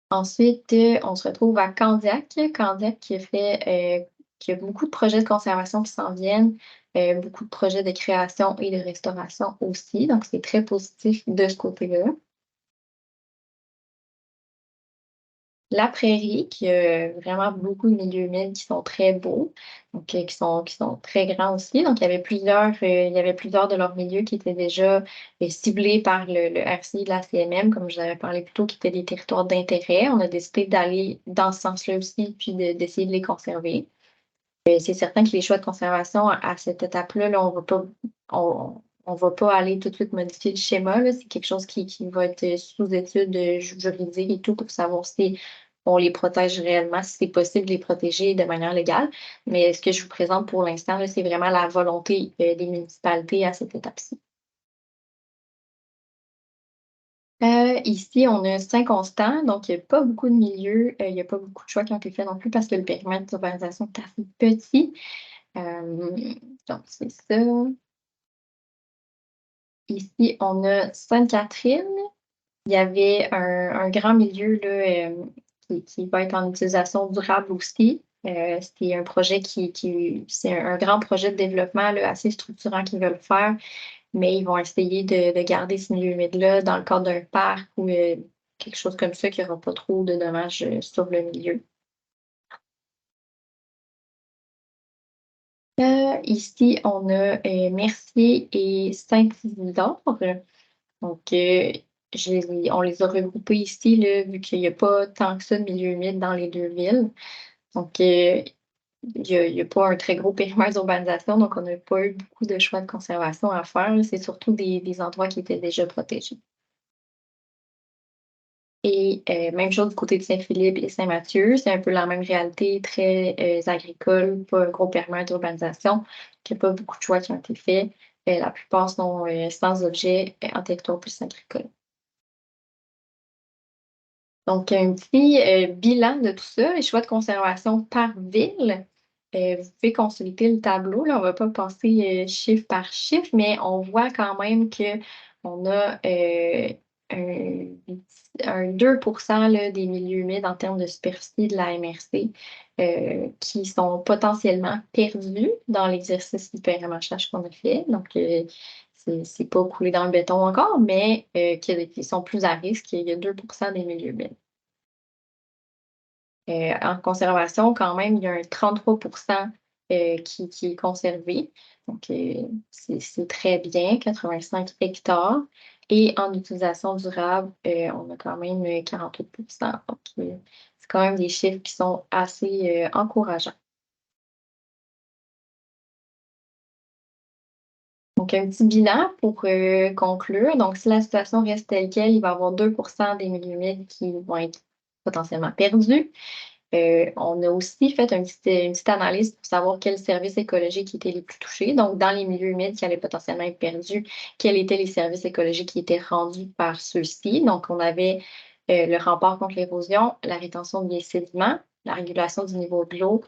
Ensuite, on se retrouve à Candiac. Candiac qui a beaucoup de projets de conservation qui s'en viennent, beaucoup de projets de création et de restauration aussi. Donc, c'est très positif de ce côté-là. La prairie, qui a vraiment beaucoup de milieux humides qui sont très beaux, donc qui sont très grands aussi. Donc, il y avait plusieurs de leurs milieux qui étaient déjà ciblés par le RCI de la CMM, comme je vous avais parlé plus tôt, qui étaient des territoires d'intérêt. On a décidé d'aller dans ce sens-là aussi, puis d'essayer de les conserver. C'est certain que les choix de conservation à cette étape-là, là, on va pas aller tout de suite modifier le schéma. C'est quelque chose qui va être sous étude juridique et tout pour savoir si on les protège réellement, si c'est possible de les protéger de manière légale. Mais ce que je vous présente pour l'instant, c'est vraiment la volonté des municipalités à cette étape-ci. Ici, on a 5 constants, donc il n'y a pas beaucoup de milieux, il n'y a pas beaucoup de choix qui ont été faits non plus parce que le périmètre d'urbanisation est assez petit. Donc, c'est ça. Ici, on a Sainte-Catherine. Il y avait un grand milieu là, qui va être en utilisation durable aussi. C'est un projet c'est un grand projet de développement là, assez structurant qu'ils veulent faire, mais ils vont essayer de garder ce milieu humide-là dans le cadre d'un parc ou quelque chose comme ça qui n'aura pas trop de dommages sur le milieu. Ici, on a Mercier et Saint-Isidore. Donc, on les a regroupés ici, là, vu qu'il n'y a pas tant que ça de milieu humide dans les deux villes. Donc, il n'y a pas un très gros périmètre d'urbanisation, donc on n'a pas eu beaucoup de choix de conservation à faire. C'est surtout des endroits qui étaient déjà protégés. Et même chose du côté de Saint-Philippe et Saint-Mathieu, c'est un peu la même réalité, très agricole, pas un gros périmètre d'urbanisation, qu'il n'y a pas beaucoup de choix qui ont été faits. La plupart sont sans objet en territoire plus agricole. Donc, un petit bilan de tout ça, les choix de conservation par ville. Vous pouvez consulter le tableau. Là, on ne va pas passer chiffre par chiffre, mais on voit quand même qu'on a un, un 2 là, des milieux humides en termes de superficie de la MRC qui sont potentiellement perdus dans l'exercice du périmétrage qu'on a fait. Donc, c'est pas coulé dans le béton encore, mais qui sont plus à risque. Il y a 2 des milieux humides. En conservation, quand même, il y a un 33 qui est conservé. Donc, c'est très bien, 85 hectares. Et en utilisation durable, on a quand même 48 Donc, c'est quand même des chiffres qui sont assez encourageants. Donc, un petit bilan pour conclure. Donc, si la situation reste telle quelle, il va y avoir 2 des milieux humides qui vont être potentiellement perdus. On a aussi fait une petite analyse pour savoir quels services écologiques étaient les plus touchés. Donc, dans les milieux humides qui allaient potentiellement être perdus, quels étaient les services écologiques qui étaient rendus par ceux-ci. Donc, on avait le rempart contre l'érosion, la rétention des sédiments, la régulation du niveau de l'eau,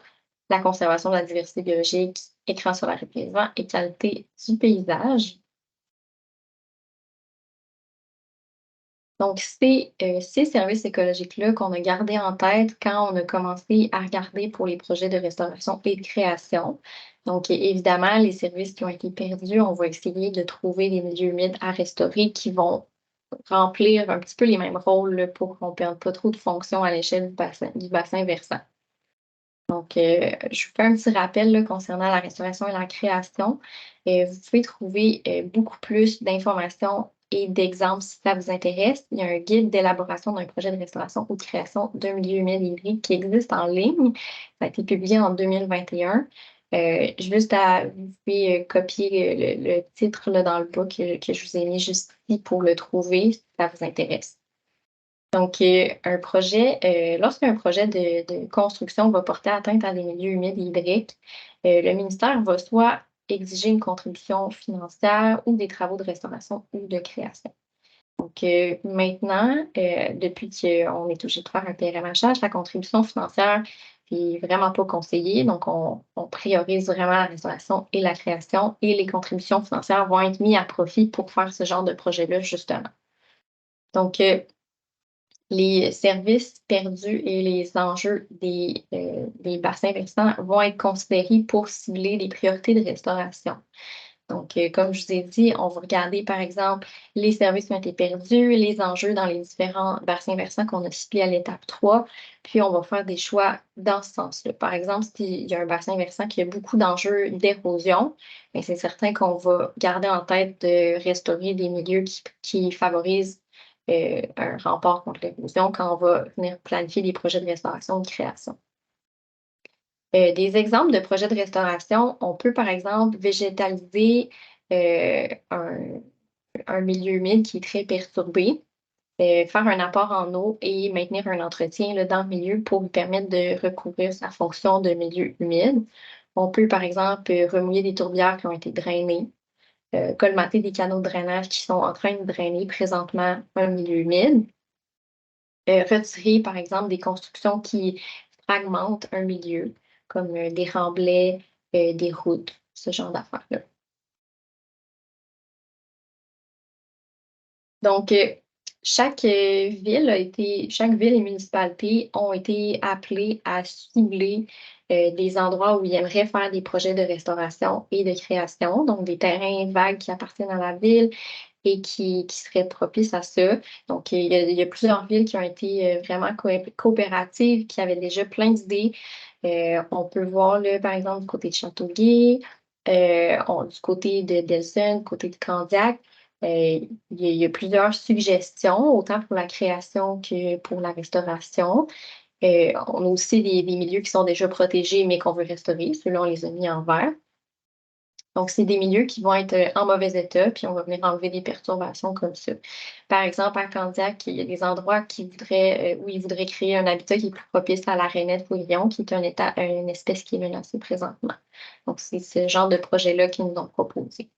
la conservation de la diversité biologique, écran solaire épuisant et qualité du paysage. Donc, c'est ces services écologiques-là qu'on a gardés en tête quand on a commencé à regarder pour les projets de restauration et de création. Donc, évidemment, les services qui ont été perdus, on va essayer de trouver des milieux humides à restaurer qui vont remplir un petit peu les mêmes rôles là, pour qu'on ne perde pas trop de fonctions à l'échelle du bassin versant. Donc, je vous fais un petit rappel là, concernant la restauration et la création. Vous pouvez trouver beaucoup plus d'informations et d'exemples si ça vous intéresse. Il y a un guide d'élaboration d'un projet de restauration ou de création d'un milieu humide hybride qui existe en ligne. Ça a été publié en 2021. Vous pouvez copier le titre là, dans le bas que je vous ai mis juste ici pour le trouver si ça vous intéresse. Donc, lorsqu'un projet de construction va porter atteinte à des milieux humides et hydriques, le ministère va soit exiger une contribution financière ou des travaux de restauration ou de création. Donc, maintenant, depuis qu'on est obligé de faire un PRMHH, la contribution financière n'est vraiment pas conseillée. Donc, on priorise vraiment la restauration et la création et les contributions financières vont être mises à profit pour faire ce genre de projet-là, justement. Donc, les services perdus et les enjeux des bassins versants vont être considérés pour cibler les priorités de restauration. Donc, comme je vous ai dit, on va regarder, par exemple, les services qui ont été perdus, les enjeux dans les différents bassins versants qu'on a ciblés à l'étape 3, puis on va faire des choix dans ce sens-là. Par exemple, s'il y a un bassin versant qui a beaucoup d'enjeux d'érosion, bien, c'est certain qu'on va garder en tête de restaurer des milieux qui favorisent un rempart contre l'érosion quand on va venir planifier des projets de restauration ou de création. Des exemples de projets de restauration, on peut par exemple végétaliser un milieu humide qui est très perturbé. faire un apport en eau et maintenir un entretien là, dans le milieu pour lui permettre de recouvrir sa fonction de milieu humide. On peut, par exemple, remouiller des tourbières qui ont été drainées, colmater des canaux de drainage qui sont en train de drainer présentement un milieu humide, retirer, par exemple, des constructions qui fragmentent un milieu, comme des remblais, des routes, ce genre d'affaires-là. Donc, chaque chaque ville et municipalité ont été appelées à cibler des endroits où ils aimeraient faire des projets de restauration et de création, donc des terrains vagues qui appartiennent à la ville et qui seraient propices à ça. Donc, il y a plusieurs villes qui ont été vraiment coopératives, qui avaient déjà plein d'idées. On peut voir, là, par exemple, du côté de Châteauguay, du côté de Delson, du côté de Candiac. Il y a plusieurs suggestions, autant pour la création que pour la restauration. On a aussi des milieux qui sont déjà protégés, mais qu'on veut restaurer. Ceux-là, on les a mis en vert. Donc, c'est des milieux qui vont être en mauvais état, puis on va venir enlever des perturbations comme ça. Par exemple, à Candiac, il y a des endroits où ils voudraient créer un habitat qui est plus propice à la rainette fauillon, qui est une espèce qui est menacée présentement. Donc, c'est ce genre de projet-là qu'ils nous ont proposé.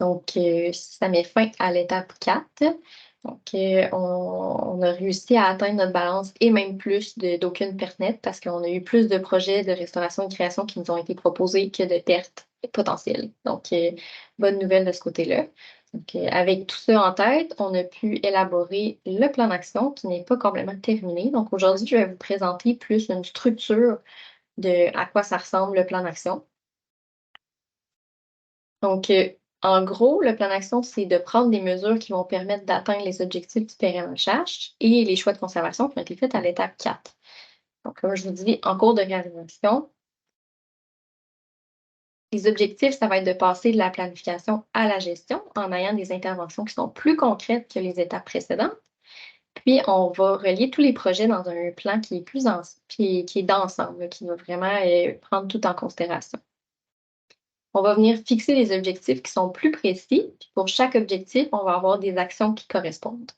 Donc, ça met fin à l'étape 4. Donc, on a réussi à atteindre notre balance et même plus d'aucune perte nette parce qu'on a eu plus de projets de restauration et de création qui nous ont été proposés que de pertes potentielles. Donc, bonne nouvelle de ce côté-là. Donc, avec tout ça en tête, on a pu élaborer le plan d'action qui n'est pas complètement terminé. Donc, aujourd'hui, je vais vous présenter plus une structure de à quoi ça ressemble le plan d'action. Donc, en gros, le plan d'action, c'est de prendre des mesures qui vont permettre d'atteindre les objectifs du PRMHH et les choix de conservation qui ont été faits à l'étape 4. Donc, comme je vous dis, en cours de réalisation, les objectifs, ça va être de passer de la planification à la gestion en ayant des interventions qui sont plus concrètes que les étapes précédentes. Puis, on va relier tous les projets dans un plan qui est qui est d'ensemble, qui va vraiment prendre tout en considération. On va venir fixer des objectifs qui sont plus précis. Puis pour chaque objectif, on va avoir des actions qui correspondent.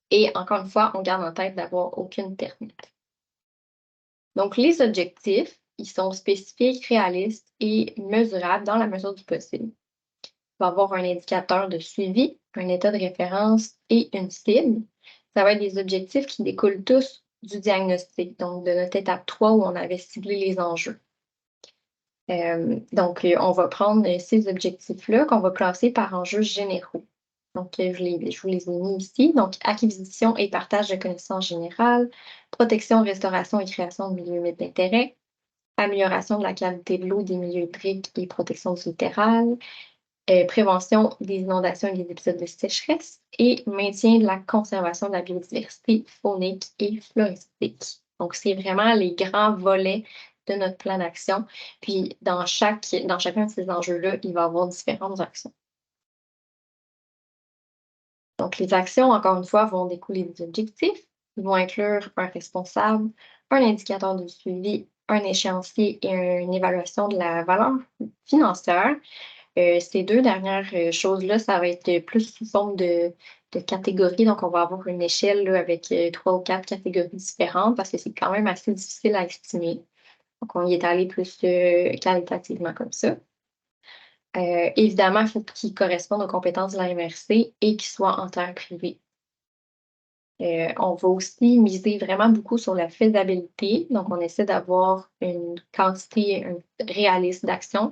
Et encore une fois, on garde en tête d'avoir aucune perte nette. Donc, les objectifs, ils sont spécifiques, réalistes et mesurables dans la mesure du possible. On va avoir un indicateur de suivi, un état de référence et une cible. Ça va être des objectifs qui découlent tous du diagnostic, donc de notre étape 3 où on avait ciblé les enjeux. Donc, on va prendre ces objectifs-là qu'on va classer par enjeux généraux. Donc, je vous les ai mis ici. Donc, acquisition et partage de connaissances générales, protection, restauration et création de milieux humides d'intérêt, amélioration de la qualité de l'eau des milieux hydriques et protection du littoral, prévention des inondations et des épisodes de sécheresse et maintien de la conservation de la biodiversité faunique et floristique. Donc, c'est vraiment les grands volets de notre plan d'action. Puis, dans chacun de ces enjeux-là, il va y avoir différentes actions. Donc, les actions, encore une fois, vont découler des objectifs. Ils vont inclure un responsable, un indicateur de suivi, un échéancier et une évaluation de la valeur financière. Ces deux dernières choses-là, ça va être plus sous forme de catégories. Donc, on va avoir une échelle là, avec 3 ou 4 catégories différentes parce que c'est quand même assez difficile à estimer. Donc, on y est allé plus qualitativement comme ça. Évidemment, il faut qu'ils correspondent aux compétences de la MRC et qu'ils soient en terre privée. On va aussi miser vraiment beaucoup sur la faisabilité. Donc, on essaie d'avoir une quantité réaliste d'actions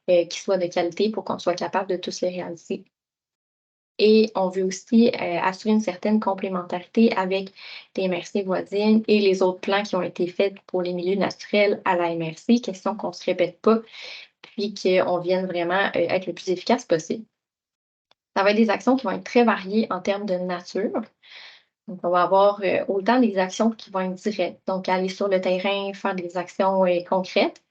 qui soient de qualité pour qu'on soit capable de tous les réaliser. Et on veut aussi assurer une certaine complémentarité avec les MRC voisines et les autres plans qui ont été faits pour les milieux naturels à la MRC, question qu'on ne se répète pas, puis qu'on vienne vraiment être le plus efficace possible. Ça va être des actions qui vont être très variées en termes de nature. Donc, on va avoir autant des actions qui vont être directes, donc aller sur le terrain, faire des actions concrètes,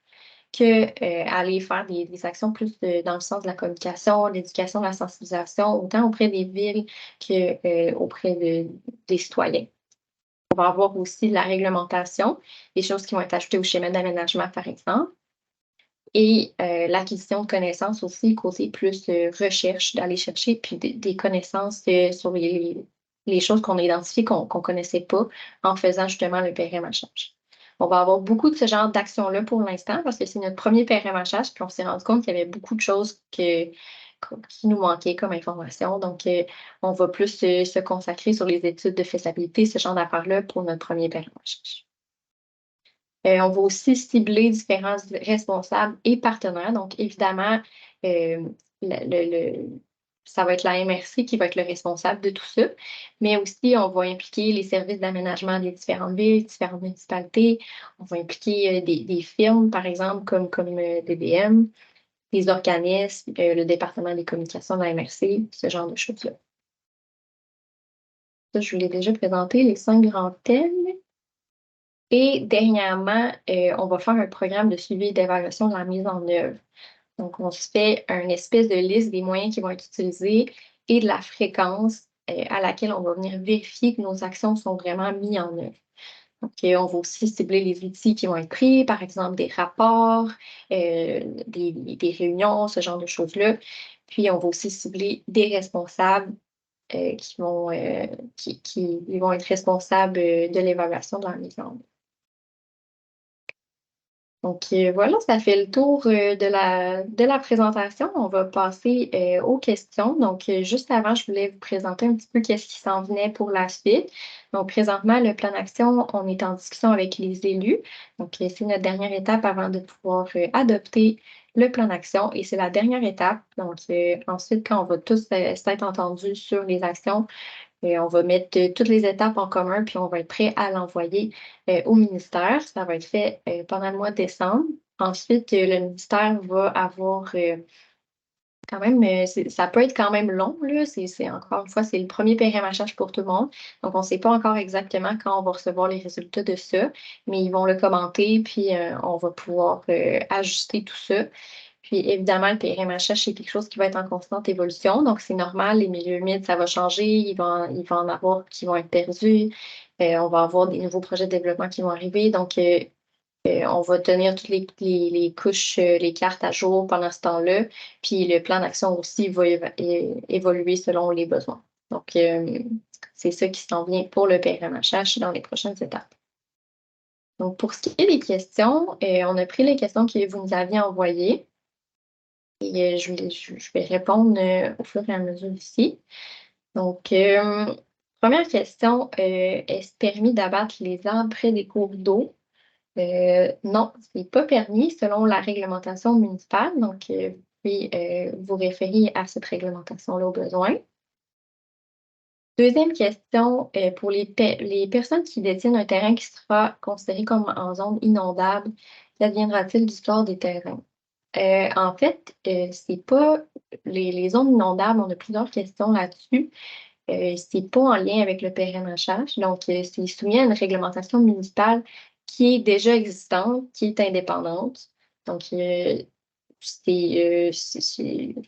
aller faire des actions plus dans le sens de la communication, l'éducation, la sensibilisation, autant auprès des villes qu'auprès des citoyens. On va avoir aussi de la réglementation, des choses qui vont être ajoutées au schéma d'aménagement, par exemple. Et l'acquisition de connaissances aussi, côté plus recherche, d'aller chercher puis des connaissances sur les choses qu'on a identifiées qu'on ne connaissait pas en faisant justement le PRMHH. On va avoir beaucoup de ce genre d'actions-là pour l'instant parce que c'est notre premier PRMHH, puis on s'est rendu compte qu'il y avait beaucoup de choses qui nous manquaient comme information. Donc, on va plus se consacrer sur les études de faisabilité, ce genre d'affaires-là pour notre premier PRMHH. On va aussi cibler différents responsables et partenaires. Donc, évidemment, ça va être la MRC qui va être le responsable de tout ça, mais aussi on va impliquer les services d'aménagement des différentes villes, différentes municipalités. On va impliquer des firmes, par exemple, comme DBM, des organismes, le département des communications de la MRC, ce genre de choses-là. Ça, je vous l'ai déjà présenté, les 5 grands thèmes. Et dernièrement, on va faire un programme de suivi et d'évaluation de la mise en œuvre. Donc, on se fait une espèce de liste des moyens qui vont être utilisés et de la fréquence à laquelle on va venir vérifier que nos actions sont vraiment mises en œuvre. Donc, on va aussi cibler les outils qui vont être pris, par exemple des rapports, des réunions, ce genre de choses-là. Puis, on va aussi cibler des responsables qui vont être responsables de l'évaluation de la mise en œuvre. Donc voilà, ça fait le tour de la présentation. On va passer aux questions. Donc, juste avant, je voulais vous présenter un petit peu qu'est-ce qui s'en venait pour la suite. Donc, présentement, le plan d'action, on est en discussion avec les élus. Donc, c'est notre dernière étape avant de pouvoir adopter le plan d'action et c'est la dernière étape. Donc, ensuite, quand on va tous s'être entendus sur les actions, et on va mettre toutes les étapes en commun, puis on va être prêt à l'envoyer au ministère. Ça va être fait pendant le mois de décembre. Ensuite, le ministère va avoir quand même, ça peut être quand même long, là. Encore une fois, c'est le premier PRMHH pour tout le monde. Donc, on ne sait pas encore exactement quand on va recevoir les résultats de ça, mais ils vont le commenter, puis on va pouvoir ajuster tout ça. Puis évidemment, le PRMHH, c'est quelque chose qui va être en constante évolution. Donc, c'est normal, les milieux humides, ça va changer. Il va en avoir qui vont être perdus. On va avoir des nouveaux projets de développement qui vont arriver. Donc, on va tenir toutes les couches, les cartes à jour pendant ce temps-là. Puis le plan d'action aussi va évoluer selon les besoins. Donc, c'est ça qui s'en vient pour le PRMHH dans les prochaines étapes. Donc, pour ce qui est des questions, on a pris les questions que vous nous aviez envoyées. Et je vais répondre au fur et à mesure ici. Donc, première question, est-ce permis d'abattre les arbres près des cours d'eau? Non, ce n'est pas permis selon la réglementation municipale. Donc, vous pouvez vous référer à cette réglementation-là au besoin. Deuxième question, pour les personnes qui détiennent un terrain qui sera considéré comme en zone inondable, qu'adviendra-t-il du sort des terrains? En fait, c'est pas les zones inondables, on a plusieurs questions là-dessus. C'est pas en lien avec le PRMHH, donc c'est soumis à une réglementation municipale qui est déjà existante, qui est indépendante. Donc, il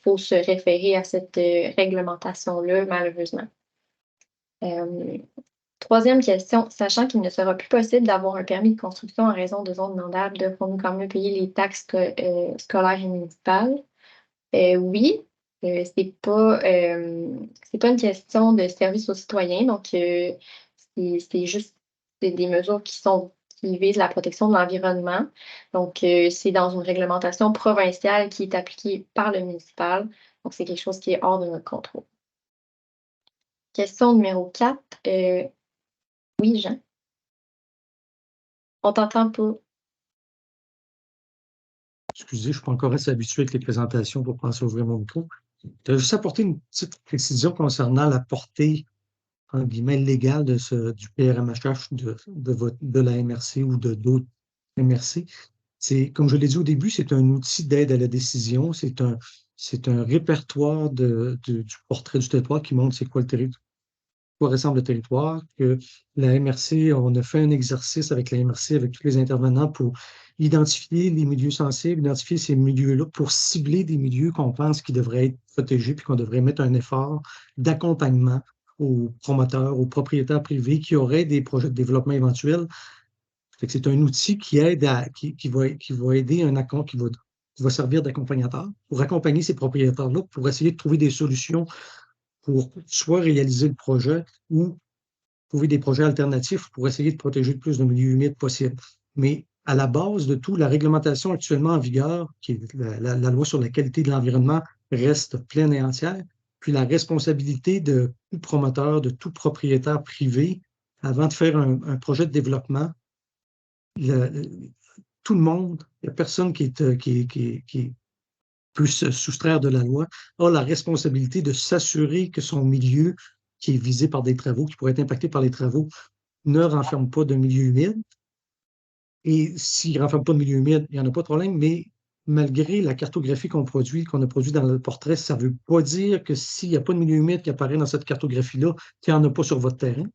faut se référer à cette réglementation-là, malheureusement. Troisième question, sachant qu'il ne sera plus possible d'avoir un permis de construction en raison de zones inondables, devrons-nous quand même payer les taxes scolaires et municipales? Oui, c'est pas une question de service aux citoyens, donc c'est juste des mesures qui visent la protection de l'environnement. Donc, c'est dans une réglementation provinciale qui est appliquée par le municipal. Donc, c'est quelque chose qui est hors de notre contrôle. Question numéro 4. Oui, Jean? On t'entend pas. Excusez, je ne suis pas encore assez habitué avec les présentations pour penser à ouvrir mon micro. Je vais juste apporter une petite précision concernant la portée, en guillemets, légale du PRMHH de la MRC ou de d'autres MRC. Comme je l'ai dit au début, c'est un outil d'aide à la décision. C'est un répertoire du portrait du territoire qui montre c'est quoi le territoire, quoi ressemble le territoire, que la MRC, on a fait un exercice avec la MRC, avec tous les intervenants pour identifier les milieux sensibles, identifier ces milieux-là pour cibler des milieux qu'on pense qui devraient être protégés puis qu'on devrait mettre un effort d'accompagnement aux promoteurs, aux propriétaires privés qui auraient des projets de développement éventuels. C'est un outil qui aide qui va aider qui va qui va servir d'accompagnateur pour accompagner ces propriétaires-là, pour essayer de trouver des solutions pour soit réaliser le projet ou trouver des projets alternatifs pour essayer de protéger le plus de milieux humides possible. Mais à la base de tout, la réglementation actuellement en vigueur, qui est la loi sur la qualité de l'environnement, reste pleine et entière. Puis la responsabilité de tout promoteur, de tout propriétaire privé, avant de faire un projet de développement, tout le monde, il n'y a personne qui peut se soustraire de la loi, a la responsabilité de s'assurer que son milieu, qui est visé par des travaux, qui pourrait être impacté par les travaux, ne renferme pas de milieu humide. Et s'il ne renferme pas de milieu humide, il n'y en a pas de problème, mais malgré la cartographie qu'on a produite dans le portrait, ça ne veut pas dire que s'il n'y a pas de milieu humide qui apparaît dans cette cartographie-là, qu'il n'y en a pas sur votre terrain.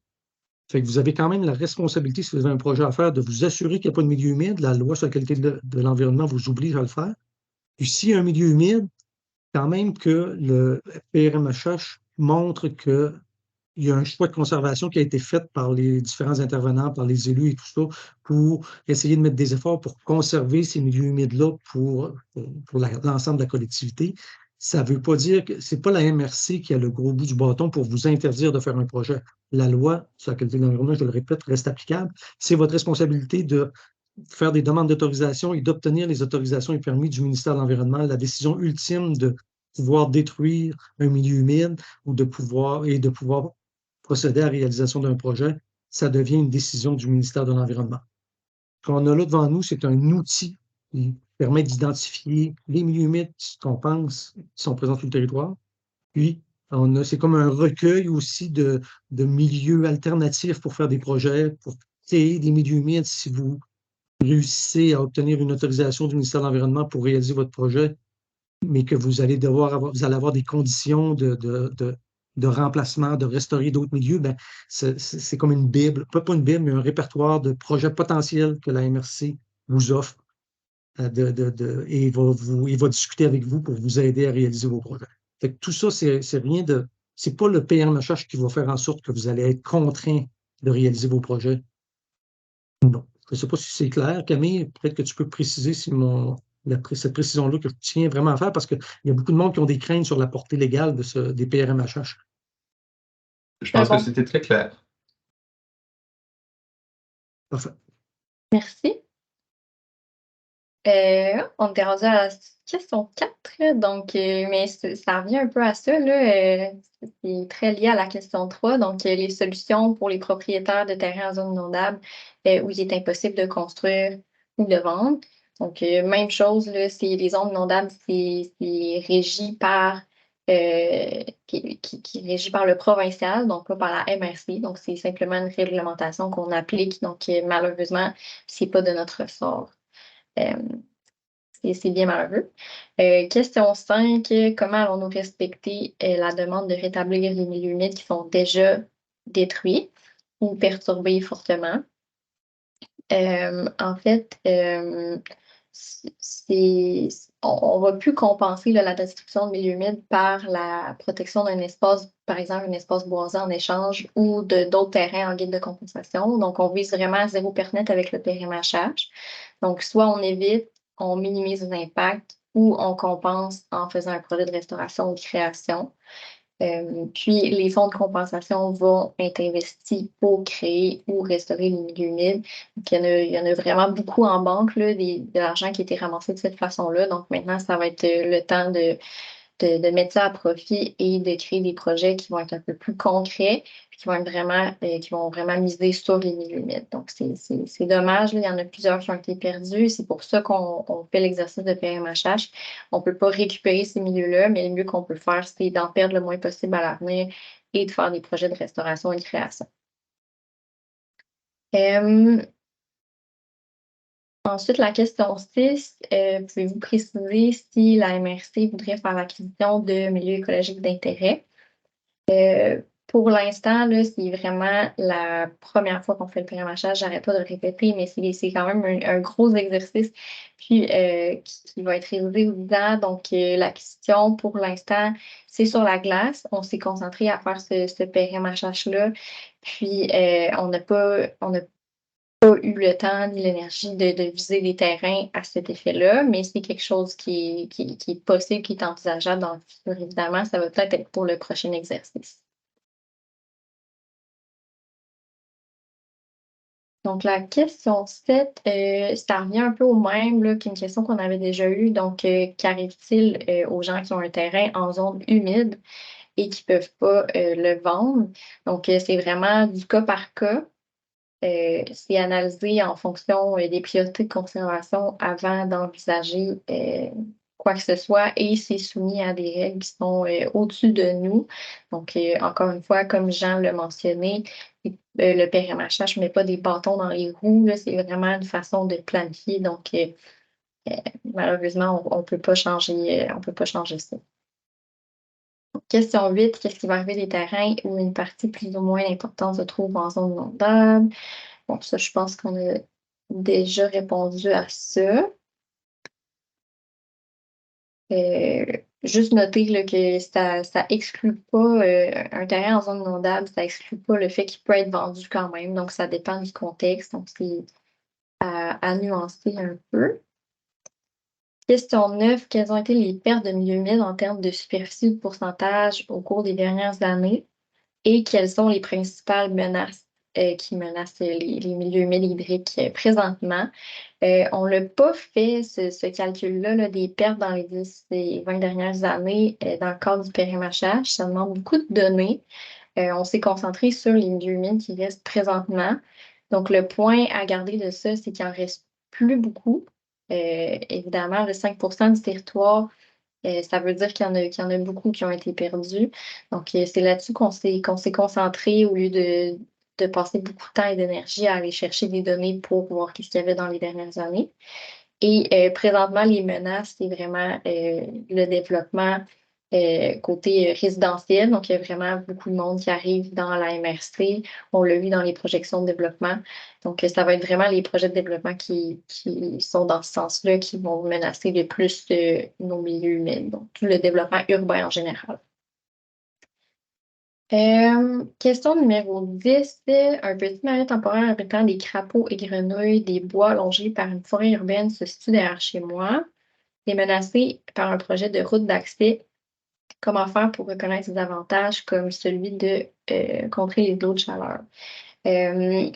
Fait que vous avez quand même la responsabilité, si vous avez un projet à faire, de vous assurer qu'il n'y a pas de milieu humide. La loi sur la qualité de l'environnement vous oblige à le faire. Puis s'il y a un milieu humide, quand même que le PRMHH montre qu'il y a un choix de conservation qui a été fait par les différents intervenants, par les élus et tout ça, pour essayer de mettre des efforts pour conserver ces milieux humides-là pour l'ensemble de la collectivité. Ça ne veut pas dire que ce n'est pas la MRC qui a le gros bout du bâton pour vous interdire de faire un projet. La loi sur la qualité de l'environnement, je le répète, reste applicable. C'est votre responsabilité de faire des demandes d'autorisation et d'obtenir les autorisations et permis du ministère de l'Environnement. La décision ultime de pouvoir détruire un milieu humide ou de pouvoir procéder à la réalisation d'un projet, ça devient une décision du ministère de l'Environnement. Ce qu'on a là devant nous, c'est un outil qui permet d'identifier les milieux humides qu'on pense qui sont présents sur le territoire. Puis, c'est comme un recueil aussi de milieux alternatifs pour faire des projets, pour créer des milieux humides si vous réussissez à obtenir une autorisation du ministère de l'Environnement pour réaliser votre projet, mais que vous allez avoir des conditions de remplacement, de restaurer d'autres milieux, ben, c'est comme une Bible, pas une Bible, mais un répertoire de projets potentiels que la MRC vous offre et il va discuter avec vous pour vous aider à réaliser vos projets. Fait que tout ça, c'est pas le PRMHH qui va faire en sorte que vous allez être contraint de réaliser vos projets. Non. Je ne sais pas si c'est clair. Camille, peut-être que tu peux préciser si cette précision-là que je tiens vraiment à faire, parce qu'il y a beaucoup de monde qui ont des craintes sur la portée légale des PRMHH. Je pense que c'était très clair. Parfait. Merci. On était rendu à la question 4, donc, mais ça revient un peu à ça, là, c'est très lié à la question 3, donc les solutions pour les propriétaires de terrains en zone inondable où il est impossible de construire ou de vendre. Donc, même chose, là, les zones inondables, c'est régi par qui est régi par le provincial, donc pas par la MRC. Donc, c'est simplement une réglementation qu'on applique. Donc, malheureusement, c'est pas de notre ressort. C'est bien malheureux. Question 5, comment allons-nous respecter la demande de rétablir les milieux humides qui sont déjà détruits ou perturbés fortement? En fait, on ne va plus compenser là, la destruction de milieux humides par la protection d'un espace, par exemple un espace boisé en échange ou d'autres terrains en guide de compensation. Donc, on vise vraiment à zéro perte nette avec le PRMHH. Donc, soit on évite, on minimise les impacts ou on compense en faisant un projet de restauration ou de création. Puis, les fonds de compensation vont être investis pour créer ou restaurer les milieux humides. Donc, il y en a vraiment beaucoup en banque, là, de l'argent qui a été ramassé de cette façon-là. Donc, maintenant, ça va être le temps de mettre ça à profit et de créer des projets qui vont être un peu plus concrets, puis qui vont vraiment miser sur les milieux humides. Donc, c'est dommage, là, il y en a plusieurs qui ont été perdus. C'est pour ça qu'on fait l'exercice de PRMHH. On ne peut pas récupérer ces milieux-là, mais le mieux qu'on peut faire, c'est d'en perdre le moins possible à l'avenir et de faire des projets de restauration et de création. Ensuite, la question 6, pouvez-vous préciser si la MRC voudrait faire l'acquisition de milieux écologiques d'intérêt? Pour l'instant, c'est vraiment la première fois qu'on fait le PRMHH. J'arrête pas de le répéter, mais c'est quand même un gros exercice puis, qui va être réalisé au 10 ans. Donc, l'acquisition, pour l'instant, c'est sur la glace. On s'est concentré à faire ce PRMHH-là. Puis, on n'a pas eu le temps ni l'énergie de viser des terrains à cet effet-là, mais c'est quelque chose qui est possible, qui est envisageable dans le futur, évidemment. Ça va peut-être être pour le prochain exercice. Donc, la question 7, ça revient un peu au même, là, qu'une question qu'on avait déjà eue. Donc, qu'arrive-t-il aux gens qui ont un terrain en zone humide et qui ne peuvent pas le vendre? Donc, c'est vraiment du cas par cas. C'est analysé en fonction des priorités de conservation avant d'envisager quoi que ce soit et c'est soumis à des règles qui sont au-dessus de nous. Donc, encore une fois, comme Jean l'a mentionné, le PRMHH ne met pas des bâtons dans les roues, c'est vraiment une façon de planifier. Donc, malheureusement, on ne peut pas changer, on peut pas changer ça. Question 8, qu'est-ce qui va arriver des terrains où une partie plus ou moins importante se trouve en zone inondable? Bon, ça, je pense qu'on a déjà répondu à ça. Juste noter là, que ça exclut pas un terrain en zone inondable, ça exclut pas le fait qu'il peut être vendu quand même. Donc, ça dépend du contexte. Donc, c'est à nuancer un peu. Question 9, quelles ont été les pertes de milieux humides en termes de superficie ou de pourcentage au cours des dernières années? Et quelles sont les principales menaces qui menacent les milieux humides hydriques présentement? On ne l'a pas fait, ce calcul-là, là, des pertes dans les 10 et 20 dernières années dans le cadre du PRMHH. Ça demande beaucoup de données. On s'est concentré sur les milieux humides qui restent présentement. Donc, le point à garder de ça, c'est qu'il n'en reste plus beaucoup. Évidemment, le 5% du territoire, ça veut dire qu'il y en a beaucoup qui ont été perdus. Donc, c'est là-dessus qu'on s'est concentré au lieu de passer beaucoup de temps et d'énergie à aller chercher des données pour voir ce qu'il y avait dans les dernières années. Et présentement, les menaces, c'est vraiment le développement côté résidentiel. Donc, il y a vraiment beaucoup de monde qui arrive dans la MRC. On l'a vu dans les projections de développement. Donc, ça va être vraiment les projets de développement qui sont dans ce sens-là qui vont menacer le plus nos milieux humains. Donc, tout le développement urbain en général. Question numéro 10. Un petit marais temporaire abritant des crapauds et grenouilles, des bois longés par une forêt urbaine se situe derrière chez moi. Il est menacé par un projet de route d'accès. Comment faire pour reconnaître ses avantages comme celui de contrer les eaux de chaleur? Euh,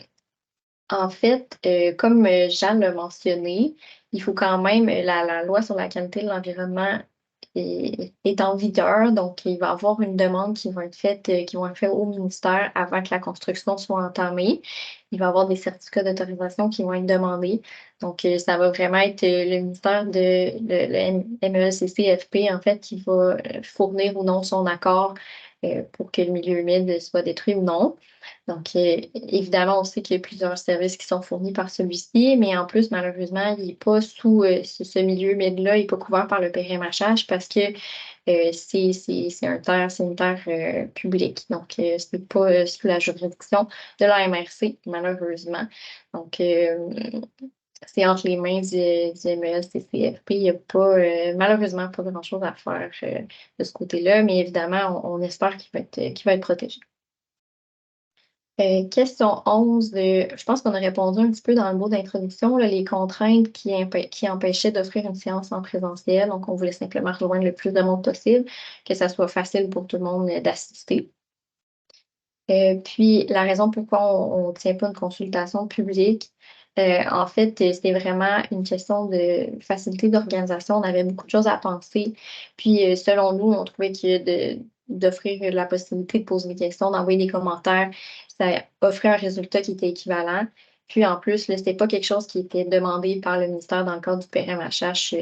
En fait, comme Jeanne l'a mentionné, il faut quand même, la loi sur la qualité de l'environnement est en vigueur, donc il va y avoir une demande qui va être faite, qui vont être faites au ministère avant que la construction soit entamée. Il va y avoir des certificats d'autorisation qui vont être demandés. Donc, ça va vraiment être le ministère le MELCCFP, en fait, qui va fournir ou non son accord pour que le milieu humide soit détruit ou non. Donc, évidemment, on sait qu'il y a plusieurs services qui sont fournis par celui-ci, mais en plus, malheureusement, il n'est pas sous ce milieu humide-là, il n'est pas couvert par le PRMHH parce que c'est une terre publique. Donc, ce n'est pas sous la juridiction de la MRC, malheureusement. Donc, c'est entre les mains du MELCCFP. Il n'y a pas, malheureusement, pas grand-chose à faire de ce côté-là, mais évidemment, on espère qu'il va être protégé. Question 11, je pense qu'on a répondu un petit peu dans le mot d'introduction, là, les contraintes qui empêchaient d'offrir une séance en présentiel. Donc, on voulait simplement rejoindre le plus de monde possible, que ça soit facile pour tout le monde d'assister. Puis, la raison pourquoi on ne tient pas une consultation publique, en fait, c'était vraiment une question de facilité d'organisation. On avait beaucoup de choses à penser. Puis, selon nous, on trouvait que d'offrir la possibilité de poser des questions, d'envoyer des commentaires, ça offrait un résultat qui était équivalent. Puis, en plus, ce n'était pas quelque chose qui était demandé par le ministère dans le cadre du PRMHH,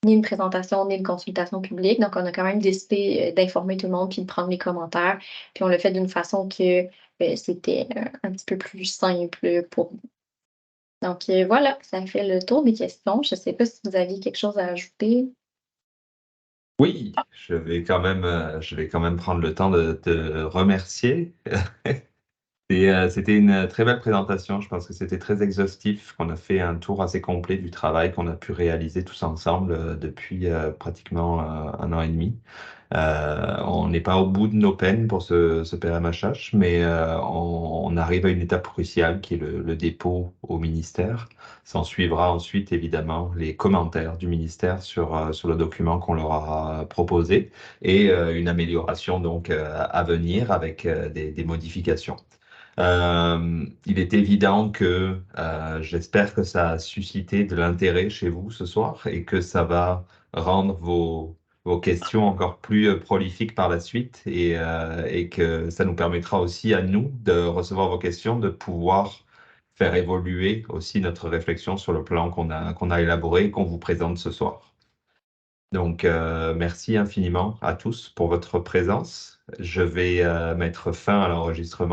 ni une présentation, ni une consultation publique. Donc, on a quand même décidé d'informer tout le monde puis de prendre les commentaires. Puis, on l'a fait d'une façon que c'était un petit peu plus simple pour nous. Donc, voilà, ça fait le tour des questions. Je ne sais pas si vous aviez quelque chose à ajouter. Oui, je vais quand même prendre le temps de te remercier. C'était une très belle présentation. Je pense que c'était très exhaustif, qu'on a fait un tour assez complet du travail qu'on a pu réaliser tous ensemble depuis pratiquement 1 an et demi. On n'est pas au bout de nos peines pour ce PRMHH, mais on arrive à une étape cruciale qui est le dépôt au ministère. S'en suivra ensuite, évidemment, les commentaires du ministère sur le document qu'on leur a proposé et une amélioration donc à venir avec des modifications. Il est évident que j'espère que ça a suscité de l'intérêt chez vous ce soir et que ça va rendre vos questions encore plus prolifiques par la suite et que ça nous permettra aussi à nous de recevoir vos questions, de pouvoir faire évoluer aussi notre réflexion sur le plan qu'on a élaboré et qu'on vous présente ce soir. Donc, merci infiniment à tous pour votre présence. Je vais mettre fin à l'enregistrement.